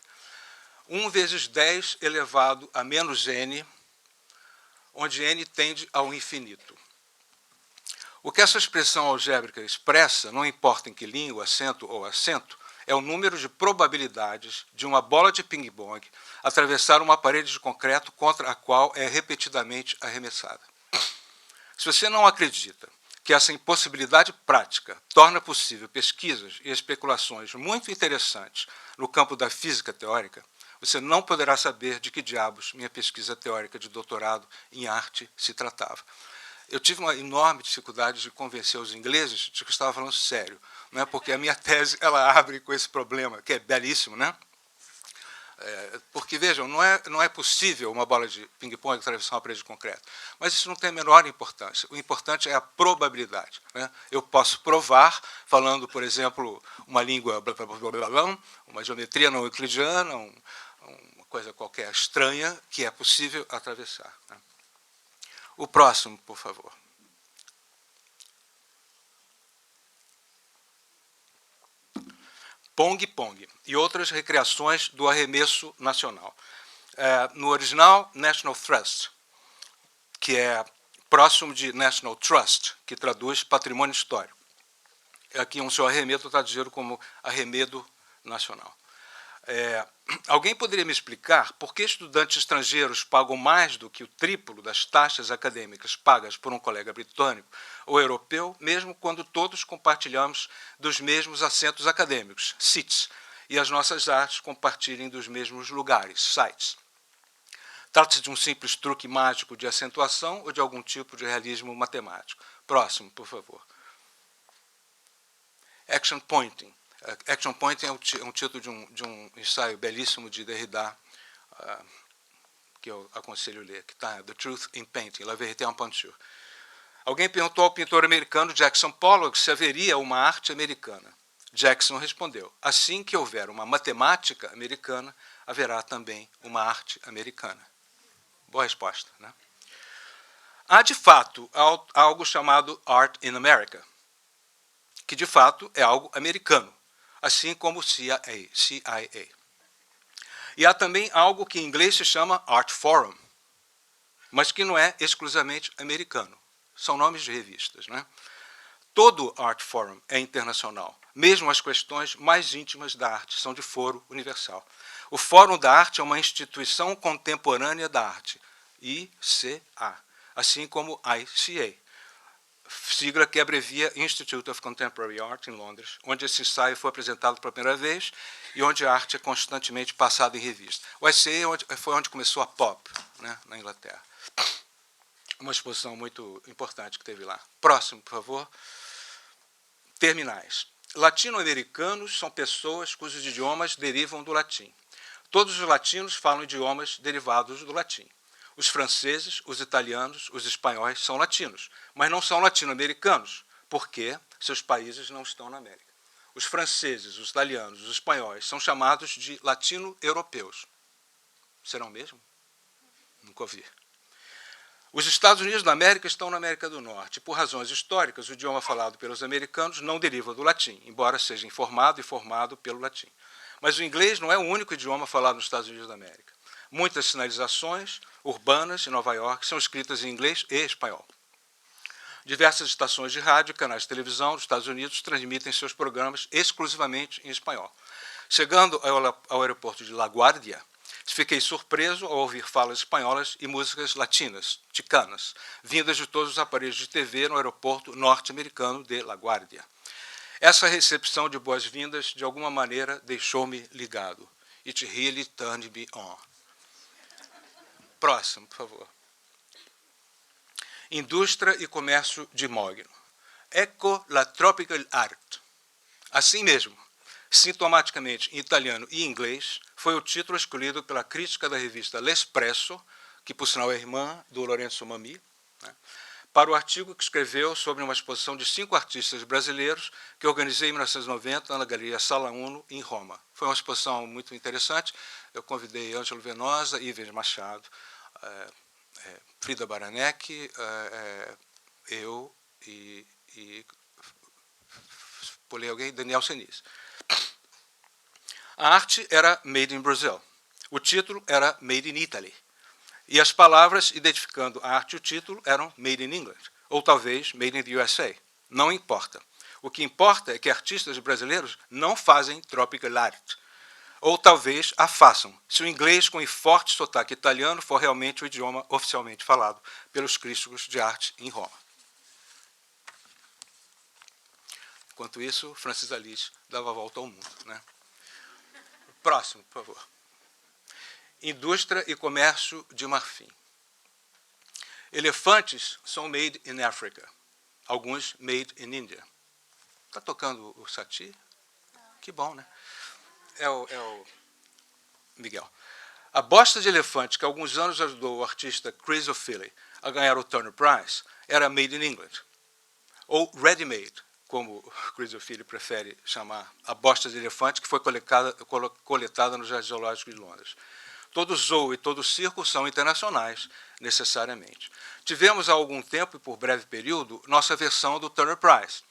1 vezes 10 elevado a menos n, onde n tende ao infinito. O que essa expressão algébrica expressa, não importa em que língua, acento ou acento, é o número de probabilidades de uma bola de ping-pong atravessar uma parede de concreto contra a qual é repetidamente arremessada. Se você não acredita que essa impossibilidade prática torna possível pesquisas e especulações muito interessantes no campo da física teórica, você não poderá saber de que diabos minha pesquisa teórica de doutorado em arte se tratava. Eu tive uma enorme dificuldade de convencer os ingleses de que eu estava falando sério, não é? Porque a minha tese ela abre com esse problema, que é belíssimo, né? Porque, vejam, não é possível uma bola de ping-pong atravessar uma parede de concreto. Mas isso não tem a menor importância. O importante é a probabilidade, né? Eu posso provar, falando, por exemplo, uma língua, uma geometria não euclidiana, uma coisa qualquer estranha, que é possível atravessar, né? O próximo, por favor. Pong-pong e outras recriações do arremesso nacional. No original, National Thrust, que é próximo de National Trust, que traduz patrimônio histórico. Aqui um seu arremedo traduzido como arremedo nacional. Alguém poderia me explicar por que estudantes estrangeiros pagam mais do que o triplo das taxas acadêmicas pagas por um colega britânico ou europeu, mesmo quando todos compartilhamos dos mesmos assentos acadêmicos, seats, e as nossas artes compartilhem dos mesmos lugares, sites? Trata-se de um simples truque mágico de acentuação ou de algum tipo de realismo matemático? Próximo, por favor. Action Pointing. Action Pointing é um título de um ensaio belíssimo de Derrida, que eu aconselho ler, que está The Truth in Painting, La vérité en peinture. Alguém perguntou ao pintor americano Jackson Pollock se haveria uma arte americana. Jackson respondeu: assim que houver uma matemática americana, haverá também uma arte americana. Boa resposta, né? Há, de fato, algo chamado Art in America, que, de fato, é algo americano, assim como o CIA. E há também algo que em inglês se chama Art Forum, mas que não é exclusivamente americano. São nomes de revistas, né? Todo Art Forum é internacional. Mesmo as questões mais íntimas da arte são de foro universal. O Fórum da Arte é uma instituição contemporânea da arte, ICA, assim como ICA, sigla que abrevia Institute of Contemporary Art, em Londres, onde esse ensaio foi apresentado pela primeira vez e onde a arte é constantemente passada em revista. O ICA foi onde começou a pop, né, na Inglaterra. Uma exposição muito importante que teve lá. Próximo, por favor. Terminais. Latino-americanos são pessoas cujos idiomas derivam do latim. Todos os latinos falam idiomas derivados do latim. Os franceses, os italianos, os espanhóis são latinos, mas não são latino-americanos, porque seus países não estão na América. Os franceses, os italianos, os espanhóis são chamados de latino-europeus. Serão mesmo? Nunca ouvi. Os Estados Unidos da América estão na América do Norte. Por razões históricas, o idioma falado pelos americanos não deriva do latim, embora seja informado e formado pelo latim. Mas o inglês não é o único idioma falado nos Estados Unidos da América. Muitas sinalizações urbanas em Nova York são escritas em inglês e espanhol. Diversas estações de rádio e canais de televisão dos Estados Unidos transmitem seus programas exclusivamente em espanhol. Chegando ao aeroporto de LaGuardia, fiquei surpreso ao ouvir falas espanholas e músicas latinas, chicanas, vindas de todos os aparelhos de TV no aeroporto norte-americano de LaGuardia. Essa recepção de boas-vindas, de alguma maneira, deixou-me ligado. It really turned me on. Próximo, por favor. Indústria e comércio de mogno. Ecco la tropical art. Assim mesmo, sintomaticamente em italiano e inglês, foi o título escolhido pela crítica da revista L'Espresso, que por sinal é irmã do Lorenzo Mammy, né, para o artigo que escreveu sobre uma exposição de 5 artistas brasileiros que organizei em 1990 na Galeria Sala Uno, em Roma. Foi uma exposição muito interessante. Eu convidei Ângelo Venosa, Ivens Machado, Frida Baranek, eu e pulei alguém, Daniel Senise. A arte era Made in Brazil. O título era Made in Italy. E as palavras identificando a arte e o título eram Made in England, ou talvez Made in the USA. Não importa. O que importa é que artistas brasileiros não fazem tropical art. Ou talvez a façam, se o inglês com forte sotaque italiano for realmente o idioma oficialmente falado pelos críticos de arte em Roma. Enquanto isso, Francis Alice dava a volta ao mundo, né? Próximo, por favor. Indústria e comércio de marfim. Elefantes são made in Africa. Alguns made in India. Está tocando o Satie? Que bom, né? É o Miguel. A bosta de elefante, que há alguns anos ajudou o artista Chris O'Philly a ganhar o Turner Prize, era made in England. Ou ready-made, como Chris O'Philly prefere chamar a bosta de elefante, que foi coletada no Jardim Zoológico de Londres. Todo zoo e todo circo são internacionais, necessariamente. Tivemos há algum tempo, e por breve período, nossa versão do Turner Prize.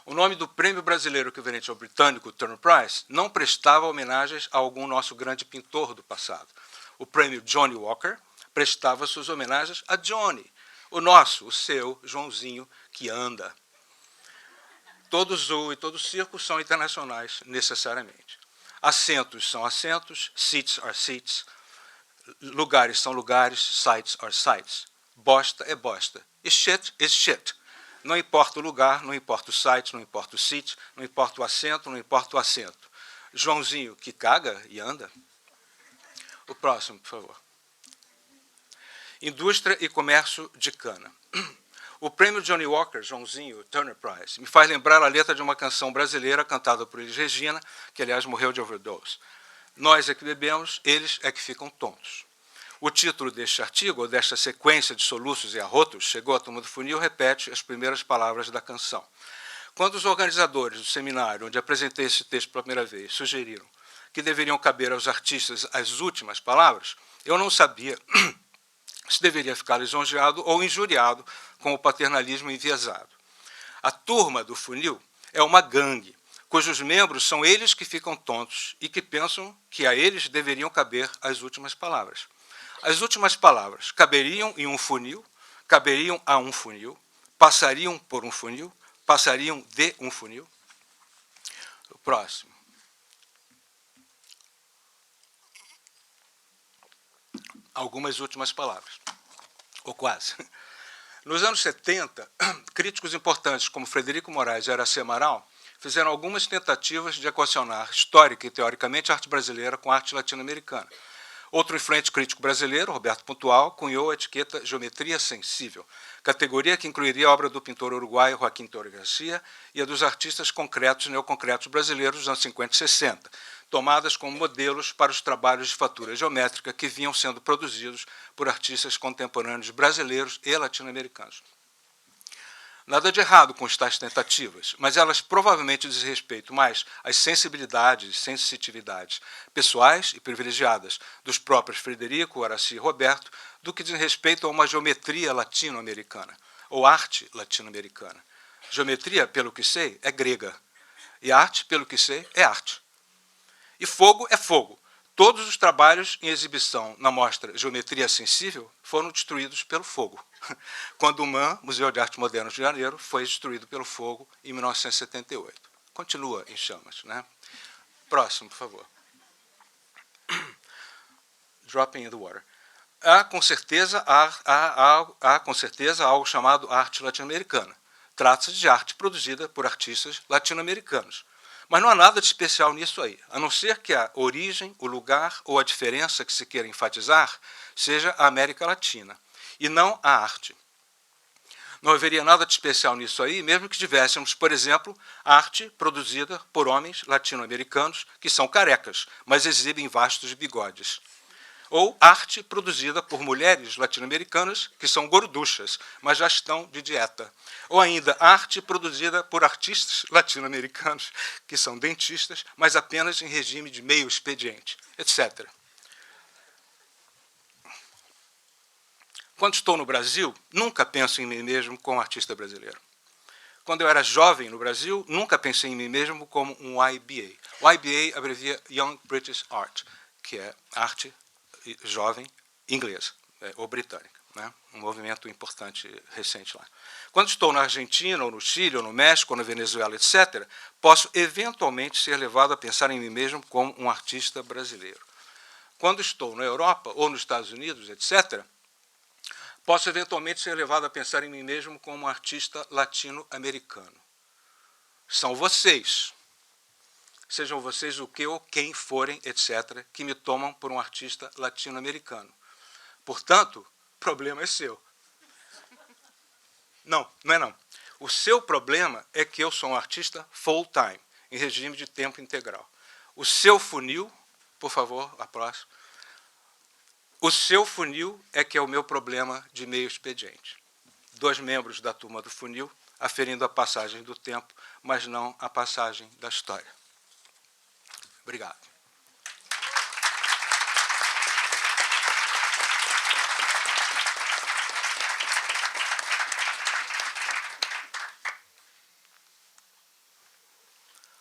O nome do prêmio brasileiro equivalente ao britânico Turner Prize não prestava homenagens a algum nosso grande pintor do passado. O prêmio Johnny Walker prestava suas homenagens a Johnny, o nosso, o seu, Joãozinho, que anda. Todo zoo e todo circo são internacionais, necessariamente. Assentos são assentos, seats are seats, lugares são lugares, sites are sites. Bosta é bosta. E shit is shit. Não importa o lugar, não importa o site, não importa o seat, não importa o assento, não importa o assento. Joãozinho que caga e anda. O próximo, por favor. Indústria e comércio de cana. O prêmio Johnny Walker, Joãozinho, Turner Prize, me faz lembrar a letra de uma canção brasileira cantada por Elis Regina, que, aliás, morreu de overdose. Nós é que bebemos, eles é que ficam tontos. O título deste artigo, ou desta sequência de soluços e arrotos, chegou à turma do funil, repete as primeiras palavras da canção. Quando os organizadores do seminário, onde apresentei esse texto pela primeira vez, sugeriram que deveriam caber aos artistas as últimas palavras, eu não sabia se deveria ficar lisonjeado ou injuriado com o paternalismo enviesado. A turma do funil é uma gangue, cujos membros são eles que ficam tontos e que pensam que a eles deveriam caber as últimas palavras. As últimas palavras caberiam em um funil, caberiam a um funil, passariam por um funil, passariam de um funil. O próximo. Algumas últimas palavras, ou quase. Nos anos 70, críticos importantes como Frederico Moraes e Aracy Amaral fizeram algumas tentativas de equacionar histórica e teoricamente a arte brasileira com a arte latino-americana. Outro influente crítico brasileiro, Roberto Puntual, cunhou a etiqueta geometria sensível, categoria que incluiria a obra do pintor uruguaio Joaquim Torres Garcia e a dos artistas concretos e neoconcretos brasileiros dos anos 50 e 60, tomadas como modelos para os trabalhos de fatura geométrica que vinham sendo produzidos por artistas contemporâneos brasileiros e latino-americanos. Nada de errado com tais tentativas, mas elas provavelmente dizem respeito mais às sensibilidades e sensitividades pessoais e privilegiadas dos próprios Frederico, Aracy e Roberto do que dizem respeito a uma geometria latino-americana, ou arte latino-americana. Geometria, pelo que sei, é grega, e arte, pelo que sei, é arte. E fogo é fogo. Todos os trabalhos em exibição na mostra Geometria Sensível foram destruídos pelo fogo, quando o MAM, Museu de Arte Moderna de Janeiro, foi destruído pelo fogo em 1978. Continua em chamas, né? Próximo, por favor. Dropping in the water. Há com certeza algo chamado arte latino-americana. Trata-se de arte produzida por artistas latino-americanos. Mas não há nada de especial nisso aí, a não ser que a origem, o lugar ou a diferença que se queira enfatizar seja a América Latina, e não a arte. Não haveria nada de especial nisso aí, mesmo que tivéssemos, por exemplo, arte produzida por homens latino-americanos que são carecas, mas exibem vastos bigodes. Ou arte produzida por mulheres latino-americanas que são gorduchas, mas já estão de dieta. Ou ainda arte produzida por artistas latino-americanos que são dentistas, mas apenas em regime de meio expediente, etc. Quando estou no Brasil, nunca penso em mim mesmo como artista brasileiro. Quando eu era jovem no Brasil, nunca pensei em mim mesmo como um YBA. O YBA abrevia Young British Art, que é arte jovem inglesa, ou britânica, né? Um movimento importante recente lá. Quando estou na Argentina, ou no Chile, ou no México, ou na Venezuela, etc., posso eventualmente ser levado a pensar em mim mesmo como um artista brasileiro. Quando estou na Europa, ou nos Estados Unidos, etc., posso eventualmente ser levado a pensar em mim mesmo como um artista latino-americano. são vocês. Sejam vocês o que ou quem forem, etc., que me tomam por um artista latino-americano. Portanto, o problema é seu. Não, não é não. O seu problema é que eu sou um artista full-time, em regime de tempo integral. O seu funil, por favor, a próxima. O seu funil é que é o meu problema de meio expediente. 2 membros da turma do funil aferindo a passagem do tempo, mas não a passagem da história. Obrigado.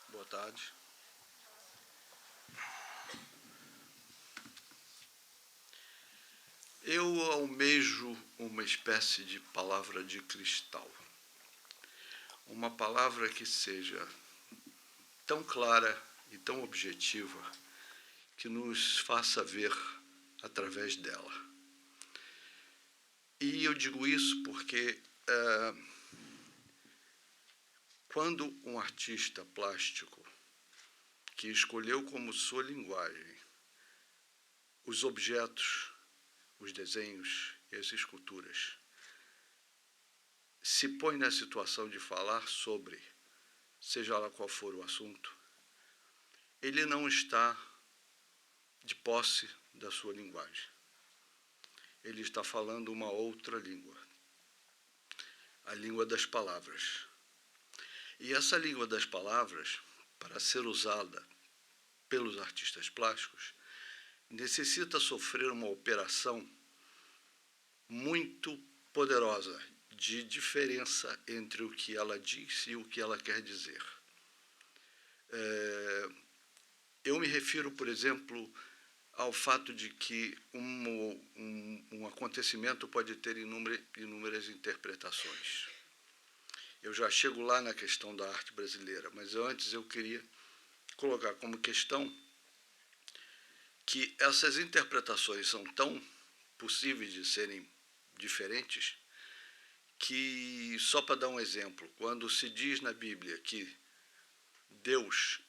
Boa tarde. Eu almejo uma espécie de palavra de cristal. Uma palavra que seja tão clara e tão objetiva que nos faça ver através dela. E eu digo isso porque quando um artista plástico que escolheu como sua linguagem os objetos, os desenhos e as esculturas, se põe na situação de falar sobre, seja lá qual for o assunto, ele não está de posse da sua linguagem. Ele está falando uma outra língua, a língua das palavras. E essa língua das palavras, para ser usada pelos artistas plásticos, necessita sofrer uma operação muito poderosa de diferença entre o que ela diz e o que ela quer dizer. Eu me refiro, por exemplo, ao fato de que um acontecimento pode ter inúmeras interpretações. Eu já chego lá na questão da arte brasileira, mas antes eu queria colocar como questão que essas interpretações são tão possíveis de serem diferentes que, só para dar um exemplo, quando se diz na Bíblia que Deus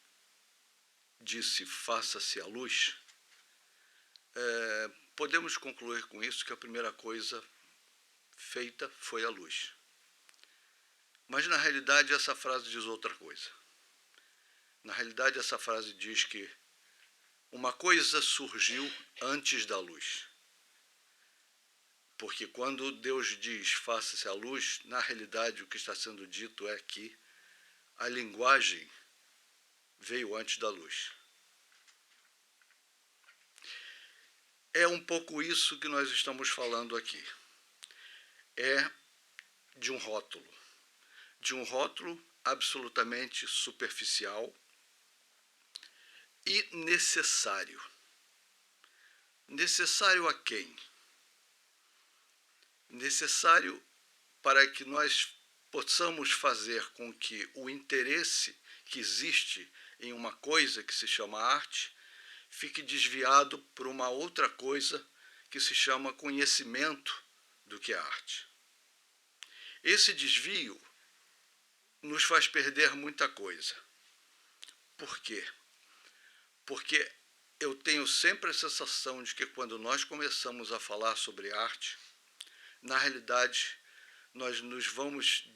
disse faça-se a luz, podemos concluir com isso que a primeira coisa feita foi a luz. Mas, na realidade, essa frase diz outra coisa. Na realidade, essa frase diz que uma coisa surgiu antes da luz. Porque quando Deus diz faça-se a luz, na realidade o que está sendo dito é que a linguagem veio antes da luz. É um pouco isso que nós estamos falando aqui. É de um rótulo absolutamente superficial e necessário. Necessário a quem? Necessário para que nós possamos fazer com que o interesse que existe em uma coisa que se chama arte fique desviado por uma outra coisa que se chama conhecimento do que é arte. Esse desvio nos faz perder muita coisa. Por quê? Porque eu tenho sempre a sensação de que quando nós começamos a falar sobre arte, na realidade, nós nos vamos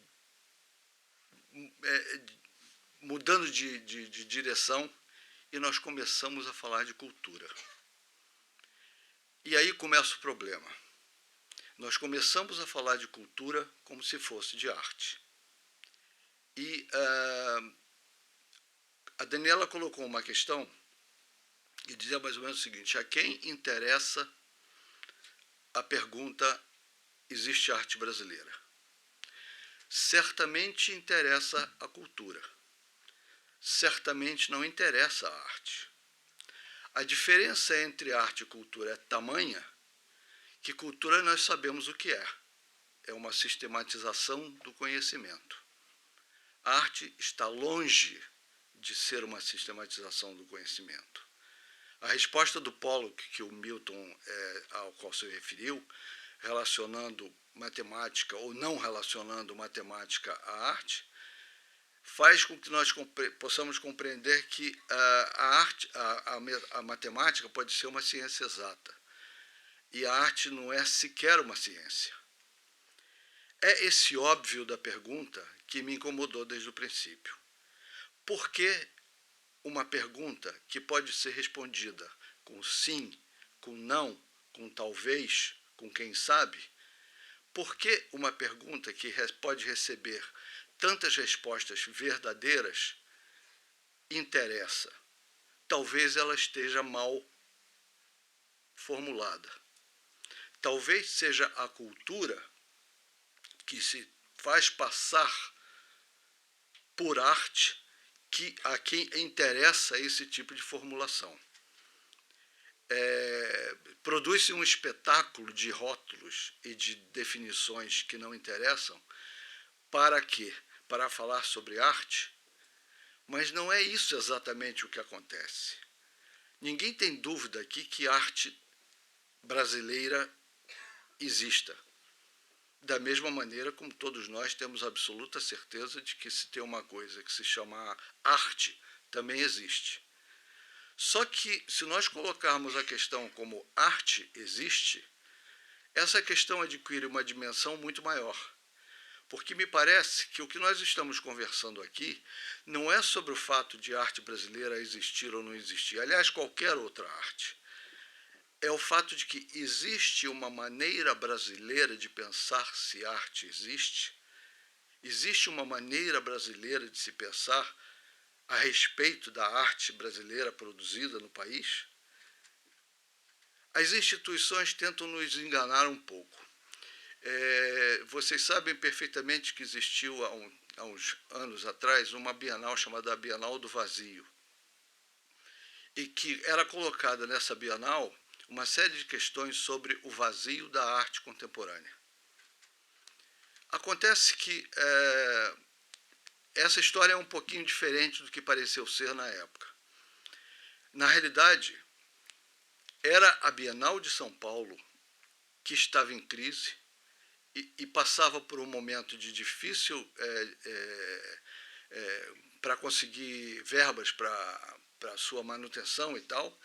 mudando de direção e nós começamos a falar de cultura. E aí começa o problema. Nós começamos a falar de cultura como se fosse de arte. E a Daniela colocou uma questão e dizia mais ou menos o seguinte: a quem interessa a pergunta existe arte brasileira? Certamente interessa a cultura. Certamente não interessa a arte. A diferença entre arte e cultura é tamanha que cultura nós sabemos o que é. É uma sistematização do conhecimento. A arte está longe de ser uma sistematização do conhecimento. A resposta do Pollock, que o Milton, ao qual se referiu, relacionando matemática ou não relacionando matemática à arte, faz com que nós possamos compreender que a arte, a matemática pode ser uma ciência exata. E a arte não é sequer uma ciência. É esse óbvio da pergunta que me incomodou desde o princípio. Por que uma pergunta que pode ser respondida com sim, com não, com talvez, com quem sabe? Por que uma pergunta que pode receber tantas respostas verdadeiras interessa? Talvez ela esteja mal formulada. Talvez seja a cultura que se faz passar por arte a quem interessa esse tipo de formulação. Produz-se um espetáculo de rótulos e de definições que não interessam. Para quê? Para falar sobre arte? Mas não é isso exatamente o que acontece. Ninguém tem dúvida aqui que arte brasileira exista. Da mesma maneira como todos nós temos absoluta certeza de que se tem uma coisa que se chama arte, também existe. Só que, se nós colocarmos a questão como arte existe, essa questão adquire uma dimensão muito maior. Porque me parece que o que nós estamos conversando aqui não é sobre o fato de arte brasileira existir ou não existir, aliás, qualquer outra arte. É o fato de que existe uma maneira brasileira de pensar se arte existe, existe uma maneira brasileira de se pensar a respeito da arte brasileira produzida no país. As instituições tentam nos enganar um pouco. Vocês sabem perfeitamente que existiu há uns anos atrás uma Bienal chamada Bienal do Vazio, e que era colocada nessa Bienal uma série de questões sobre o vazio da arte contemporânea. Acontece que essa história é um pouquinho diferente do que pareceu ser na época. Na realidade, era a Bienal de São Paulo que estava em crise e passava por um momento de difícil para conseguir verbas para sua manutenção e tal,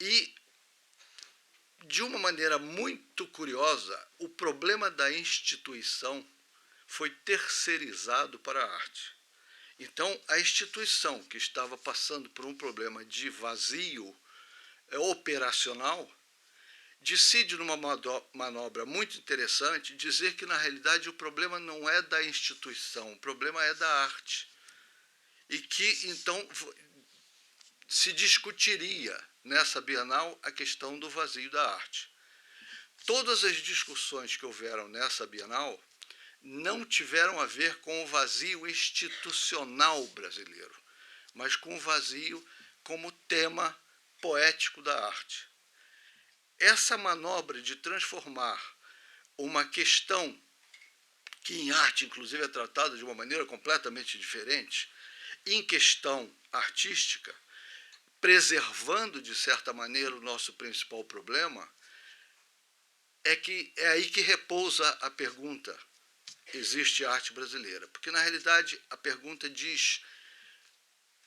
e de uma maneira muito curiosa, o problema da instituição foi terceirizado para a arte. Então, a instituição que estava passando por um problema de vazio operacional decide, numa manobra muito interessante, dizer que, na realidade, o problema não é da instituição, o problema é da arte. E que, então, se discutiria nessa Bienal a questão do vazio da arte. Todas as discussões que houveram nessa Bienal não tiveram a ver com o vazio institucional brasileiro, mas com o vazio como tema poético da arte. Essa manobra de transformar uma questão que em arte, inclusive, é tratada de uma maneira completamente diferente, em questão artística, preservando, de certa maneira, o nosso principal problema, é aí que repousa a pergunta: existe arte brasileira? Porque, na realidade, a pergunta diz: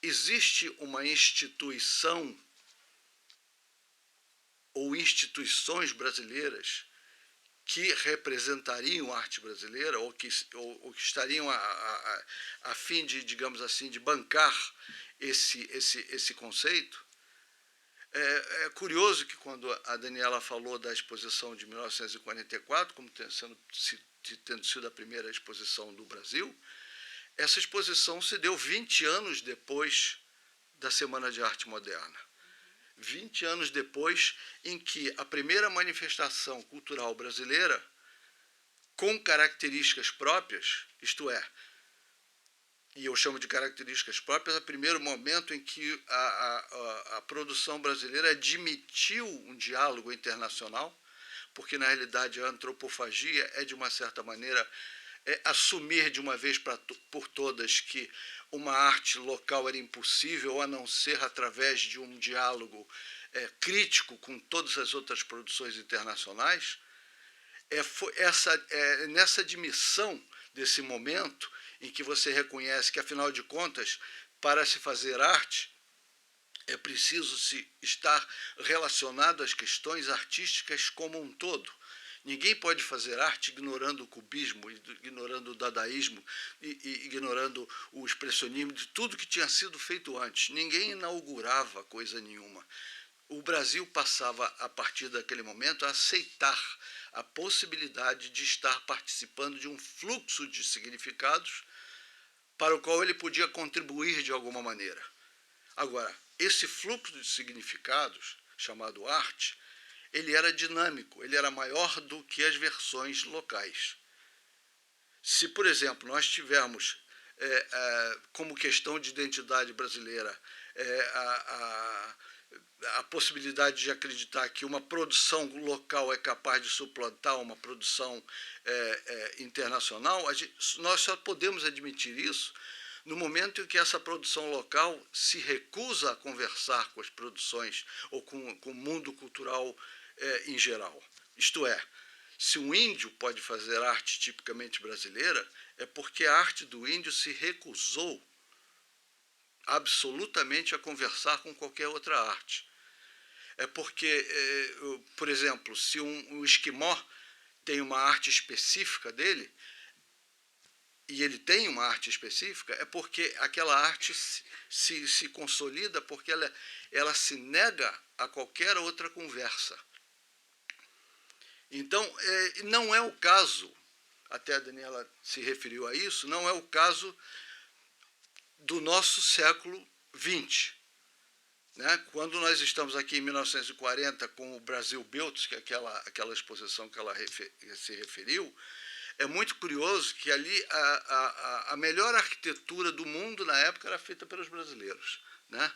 existe uma instituição ou instituições brasileiras que representariam a arte brasileira ou que estariam a fim de, digamos assim, de bancar esse conceito? É curioso que, quando a Daniela falou da exposição de 1944, como tendo sido a primeira exposição do Brasil, essa exposição se deu 20 anos depois da Semana de Arte Moderna. 20 anos depois, em que a primeira manifestação cultural brasileira, com características próprias, isto é, e eu chamo de características próprias, o primeiro momento em que a produção brasileira admitiu um diálogo internacional, porque, na realidade, a antropofagia é, de uma certa maneira, assumir de uma vez por todas que uma arte local era impossível, a não ser através de um diálogo crítico com todas as outras produções internacionais. Nessa admissão desse momento em que você reconhece que, afinal de contas, para se fazer arte, é preciso se estar relacionado às questões artísticas como um todo. Ninguém pode fazer arte ignorando o cubismo, ignorando o dadaísmo, e ignorando o expressionismo, de tudo que tinha sido feito antes. Ninguém inaugurava coisa nenhuma. O Brasil passava, a partir daquele momento, a aceitar a possibilidade de estar participando de um fluxo de significados para o qual ele podia contribuir de alguma maneira. Agora, esse fluxo de significados, chamado arte, ele era dinâmico, ele era maior do que as versões locais. Se, por exemplo, nós tivermos como questão de identidade brasileira a possibilidade de acreditar que uma produção local é capaz de suplantar uma produção internacional, nós só podemos admitir isso no momento em que essa produção local se recusa a conversar com as produções ou com o mundo cultural em geral. Isto é, se um índio pode fazer arte tipicamente brasileira, é porque a arte do índio se recusou absolutamente a conversar com qualquer outra arte. É porque, por exemplo, se um esquimó tem uma arte específica dele, e ele tem uma arte específica, é porque aquela arte se consolida, porque ela se nega a qualquer outra conversa. Então, não é o caso, até a Daniela se referiu a isso, não é o caso do nosso século XX. Né? Quando nós estamos aqui em 1940 com o Brasil Built, que é aquela exposição que ela se referiu, é muito curioso que ali a melhor arquitetura do mundo na época era feita pelos brasileiros. Né?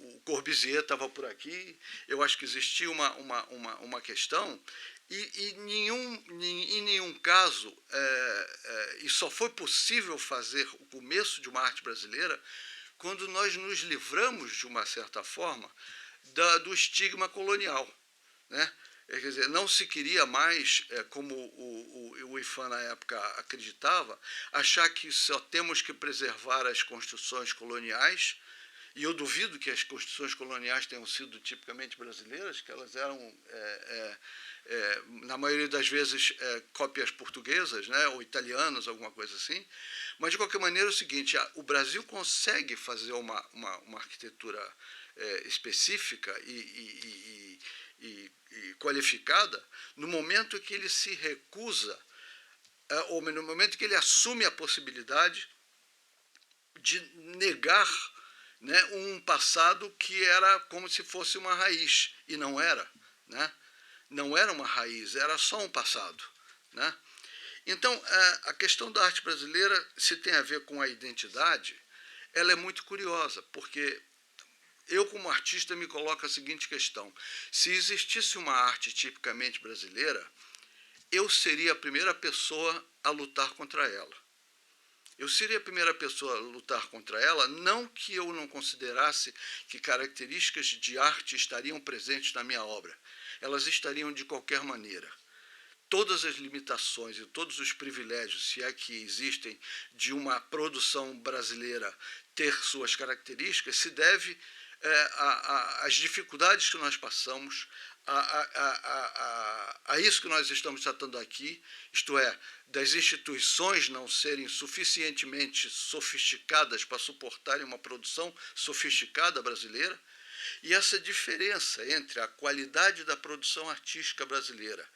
O Corbusier estava por aqui, eu acho que existia uma questão, e em nenhum caso, e só foi possível fazer o começo de uma arte brasileira quando nós nos livramos, de uma certa forma, do estigma colonial. Né? Quer dizer, não se queria mais, como o IFAM na época acreditava, achar que só temos que preservar as construções coloniais, e eu duvido que as construções coloniais tenham sido tipicamente brasileiras, que elas eram, na maioria das vezes, cópias portuguesas, né, ou italianas, alguma coisa assim. Mas, de qualquer maneira, é o seguinte, o Brasil consegue fazer uma arquitetura específica e qualificada no momento que ele se recusa, ou no momento que ele assume a possibilidade de negar, né, um passado que era como se fosse uma raiz, e não era. Né? Não era uma raiz, era só um passado. Né? Então, a questão da arte brasileira, se tem a ver com a identidade, ela é muito curiosa, porque eu, como artista, me coloco a seguinte questão. Se existisse uma arte tipicamente brasileira, eu seria a primeira pessoa a lutar contra ela. Eu seria a primeira pessoa a lutar contra ela, não que eu não considerasse que características de arte estariam presentes na minha obra. Elas estariam de qualquer maneira. Todas as limitações e todos os privilégios, se é que existem, de uma produção brasileira ter suas características, se deve às dificuldades que nós passamos, a isso que nós estamos tratando aqui, isto é, das instituições não serem suficientemente sofisticadas para suportarem uma produção sofisticada brasileira, e essa diferença entre a qualidade da produção artística brasileira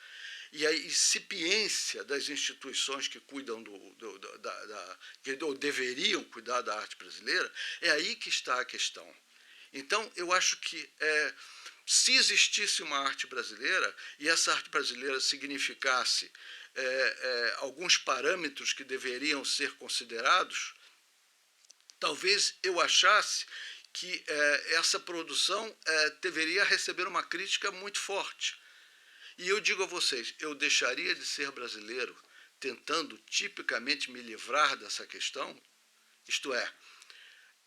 e a incipiência das instituições que cuidam ou deveriam cuidar da arte brasileira, é aí que está a questão. Então, eu acho que se existisse uma arte brasileira e essa arte brasileira significasse alguns parâmetros que deveriam ser considerados, talvez eu achasse que essa produção deveria receber uma crítica muito forte. E eu digo a vocês, eu deixaria de ser brasileiro tentando tipicamente me livrar dessa questão, isto é,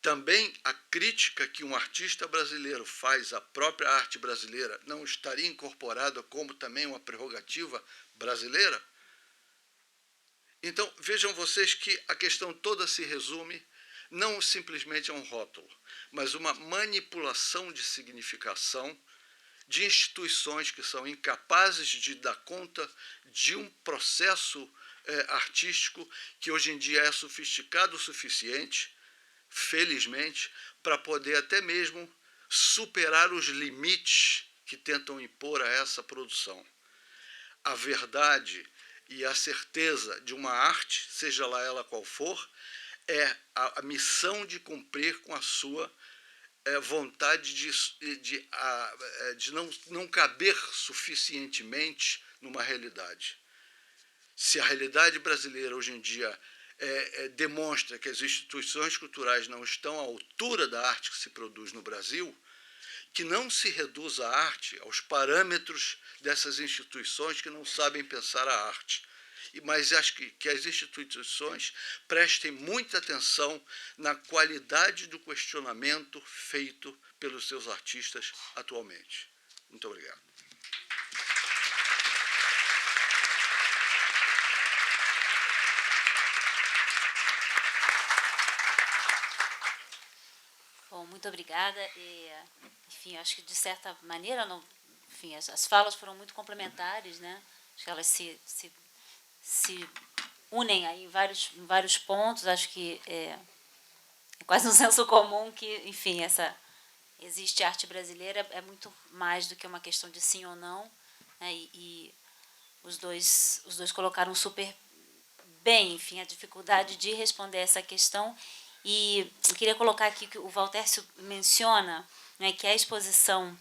também a crítica que um artista brasileiro faz à própria arte brasileira não estaria incorporada como também uma prerrogativa brasileira? Então, vejam vocês que a questão toda se resume não simplesmente a um rótulo, mas uma manipulação de significação de instituições que são incapazes de dar conta de um processo artístico que hoje em dia é sofisticado o suficiente, felizmente, para poder até mesmo superar os limites que tentam impor a essa produção. A verdade e a certeza de uma arte, seja lá ela qual for, é a missão de cumprir com a sua vontade de não caber suficientemente numa realidade. Se a realidade brasileira hoje em dia demonstra que as instituições culturais não estão à altura da arte que se produz no Brasil, que não se reduza a arte aos parâmetros dessas instituições que não sabem pensar a arte. Mas acho que as instituições prestem muita atenção na qualidade do questionamento feito pelos seus artistas atualmente. Muito obrigado. Bom, muito obrigada. Enfim, acho que de certa maneira, enfim, as falas foram muito complementares, né? Acho que elas se unem aí em vários pontos. Acho que é quase um senso comum que, enfim, existe arte brasileira, é muito mais do que uma questão de sim ou não, né? E os dois colocaram super bem, enfim, a dificuldade de responder essa questão. E eu queria colocar aqui que o Valtércio menciona, né, que a exposição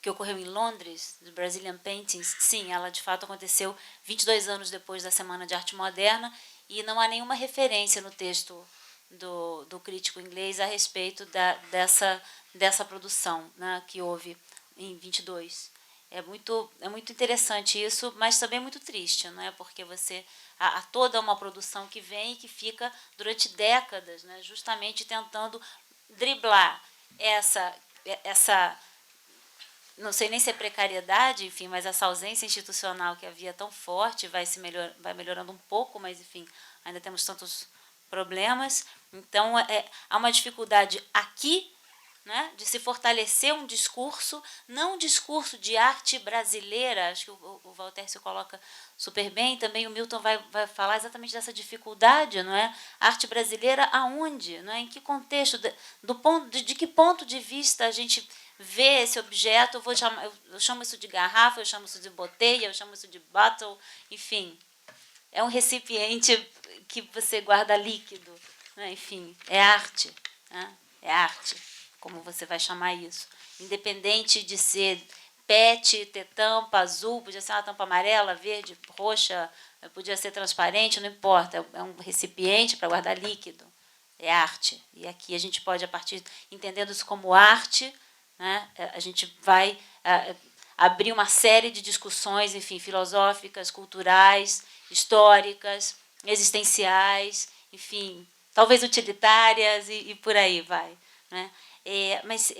que ocorreu em Londres, do Brazilian Paintings, sim, ela de fato aconteceu 22 anos depois da Semana de Arte Moderna, e não há nenhuma referência no texto do crítico inglês a respeito dessa produção, né, que houve em 22. É muito interessante isso, mas também muito triste, não é? Porque há toda uma produção que vem e que fica durante décadas, né, justamente tentando driblar essa não sei nem se é precariedade, enfim, mas essa ausência institucional que havia tão forte vai melhorando um pouco, mas, enfim, ainda temos tantos problemas. Então, há uma dificuldade aqui, né, de se fortalecer um discurso, não um discurso de arte brasileira, acho que o Valtércio coloca super bem, também o Milton vai falar exatamente dessa dificuldade, não é? Arte brasileira aonde? Não é? Em que contexto? De que ponto de vista a gente vê esse objeto? Eu chamo isso de garrafa, eu chamo isso de botella, eu chamo isso de bottle, enfim. É um recipiente que você guarda líquido, né? Enfim, é arte, né? É arte, como você vai chamar isso. Independente de ser PET, ter tampa azul, podia ser uma tampa amarela, verde, roxa, podia ser transparente, não importa. É um recipiente para guardar líquido. É arte. E aqui a gente pode, a partir, entendendo isso como arte, né, a gente vai abrir uma série de discussões, enfim, filosóficas, culturais, históricas, existenciais, enfim, talvez utilitárias e por aí vai, né? Mas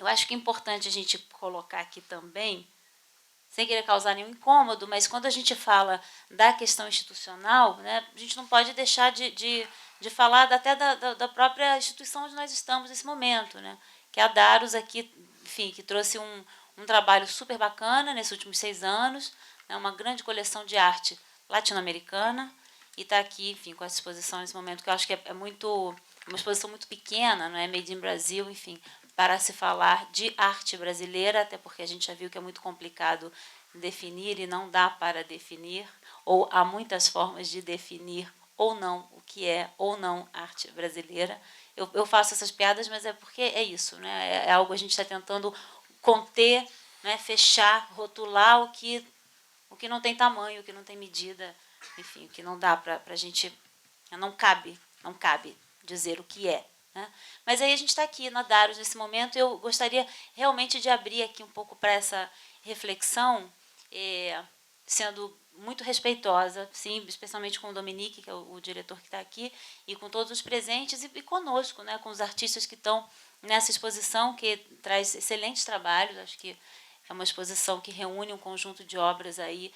eu acho que é importante a gente colocar aqui também, sem querer causar nenhum incômodo, mas quando a gente fala da questão institucional, né, a gente não pode deixar de falar até da própria instituição onde nós estamos nesse momento, né, que é a Daros aqui, enfim, que trouxe um trabalho super bacana nesses últimos 6 anos, né, uma grande coleção de arte latino-americana, e está aqui, enfim, com essa exposição nesse momento, que eu acho que é uma exposição muito pequena, não é, Made in Brasil, enfim, para se falar de arte brasileira, até porque a gente já viu que é muito complicado definir e não dá para definir, ou há muitas formas de definir ou não o que é ou não arte brasileira. Eu faço essas piadas, mas é porque é isso, né? É algo que a gente está tentando conter, né? Fechar, rotular o que não tem tamanho, o que não tem medida, enfim, o que não dá para a gente, não cabe dizer o que é. Né? Mas aí a gente está aqui na Daros nesse momento. Eu gostaria realmente de abrir aqui um pouco para essa reflexão, sendo muito respeitosa, sim, especialmente com o Dominique, que é o diretor que está aqui, e com todos os presentes, e conosco, né, com os artistas que estão nessa exposição, que traz excelentes trabalhos. Acho que é uma exposição que reúne um conjunto de obras aí,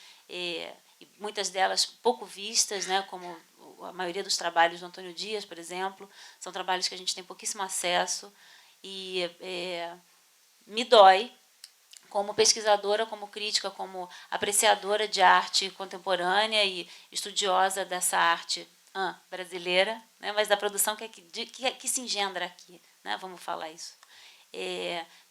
e muitas delas pouco vistas, né, como a maioria dos trabalhos do Antônio Dias, por exemplo, são trabalhos que a gente tem pouquíssimo acesso, e me dói, como pesquisadora, como crítica, como apreciadora de arte contemporânea e estudiosa dessa arte brasileira, né, mas da produção que se engendra aqui, né, vamos falar isso.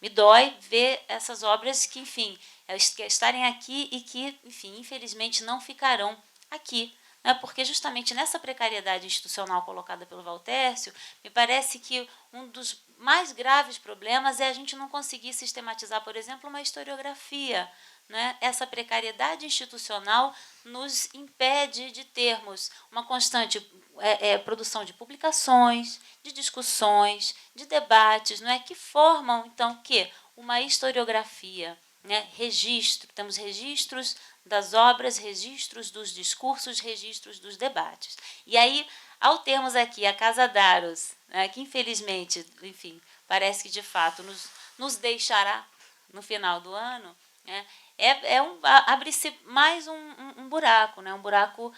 Me dói ver essas obras que, enfim, estarem aqui e que, enfim, infelizmente não ficarão aqui, né, porque justamente nessa precariedade institucional colocada pelo Valtércio, me parece que um dos mais graves problemas é a gente não conseguir sistematizar, por exemplo, uma historiografia, né? Essa precariedade institucional nos impede de termos uma constante produção de publicações, de discussões, de debates, não é, que formam, então, que uma historiografia, né? Registro, temos registros das obras, registros dos discursos, registros dos debates. E aí, ao termos aqui a Casa Daros, né, que infelizmente, enfim, parece que de fato nos deixará no final do ano, né, abre-se mais um buraco, né, um buraco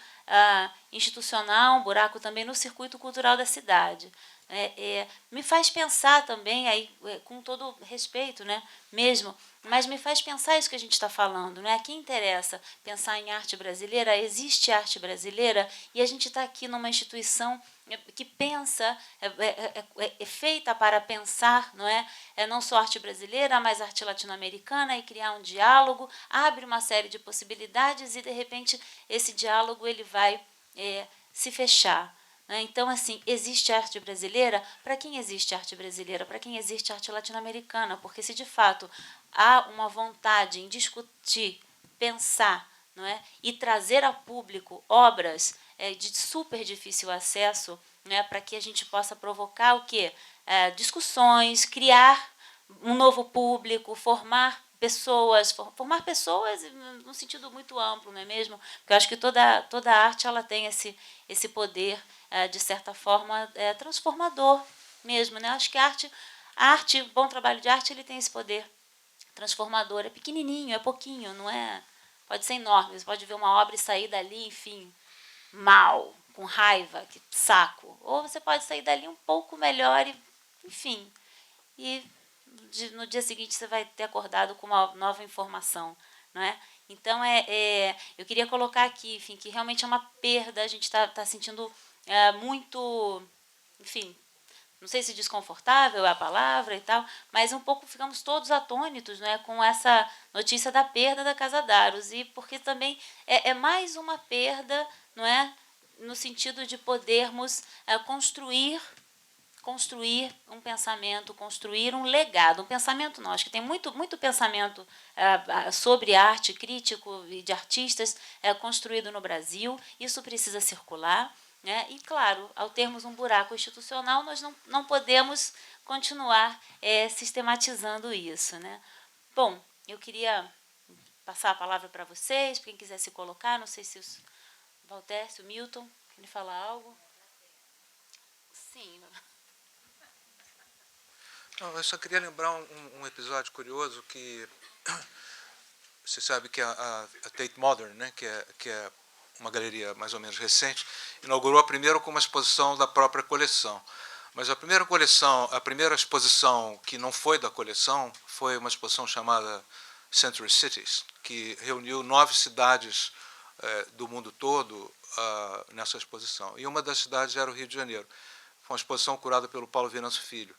institucional, um buraco também no circuito cultural da cidade. Me faz pensar também, aí, com todo respeito, né, mesmo, mas me faz pensar isso que a gente está falando. Né? Aqui interessa pensar em arte brasileira, existe arte brasileira, e a gente está aqui numa instituição que pensa, é feita para pensar, não é? Não só arte brasileira, mas arte latino-americana, e criar um diálogo, abre uma série de possibilidades e, de repente, esse diálogo ele vai se fechar. Então, assim, existe arte brasileira? Para quem existe arte brasileira? Para quem existe arte latino-americana? Porque se, de fato, há uma vontade em discutir, pensar, não é? E trazer a público obras de super difícil acesso, né, para que a gente possa provocar o quê? Discussões, criar um novo público, formar pessoas no sentido muito amplo, não é mesmo? Porque eu acho que toda arte ela tem esse poder, de certa forma, transformador mesmo. Né? Eu acho que a arte, bom trabalho de arte, ele tem esse poder transformador. É pequenininho, é pouquinho, não é? Pode ser enorme. Você pode ver uma obra e sair dali, enfim, mal, com raiva, que saco. Ou você pode sair dali um pouco melhor e, enfim, e no dia seguinte você vai ter acordado com uma nova informação, não é? Então, eu queria colocar aqui, enfim, que realmente é uma perda, a gente está sentindo muito, enfim, não sei se desconfortável é a palavra e tal, mas um pouco ficamos todos atônitos, né, com essa notícia da perda da Casa Daros, e porque também é mais uma perda, não é, no sentido de podermos construir um pensamento, construir um legado. Um pensamento não, acho que tem muito pensamento sobre arte, crítico e de artistas construído no Brasil. Isso precisa circular. Né? E, claro, ao termos um buraco institucional, nós não podemos continuar sistematizando isso. Né? Bom, eu queria passar a palavra para vocês, para quem quiser se colocar, não sei se o Valtércio, o Milton, querem falar algo? Sim. Não, eu só queria lembrar um episódio curioso que você sabe que a Tate Modern, né, que é uma galeria mais ou menos recente, inaugurou a primeira com uma exposição da própria coleção. Mas a primeira exposição que não foi da coleção foi uma exposição chamada Century Cities, que reuniu 9 cidades do mundo todo nessa exposição. E uma das cidades era o Rio de Janeiro. Foi uma exposição curada pelo Paulo Venâncio Filho.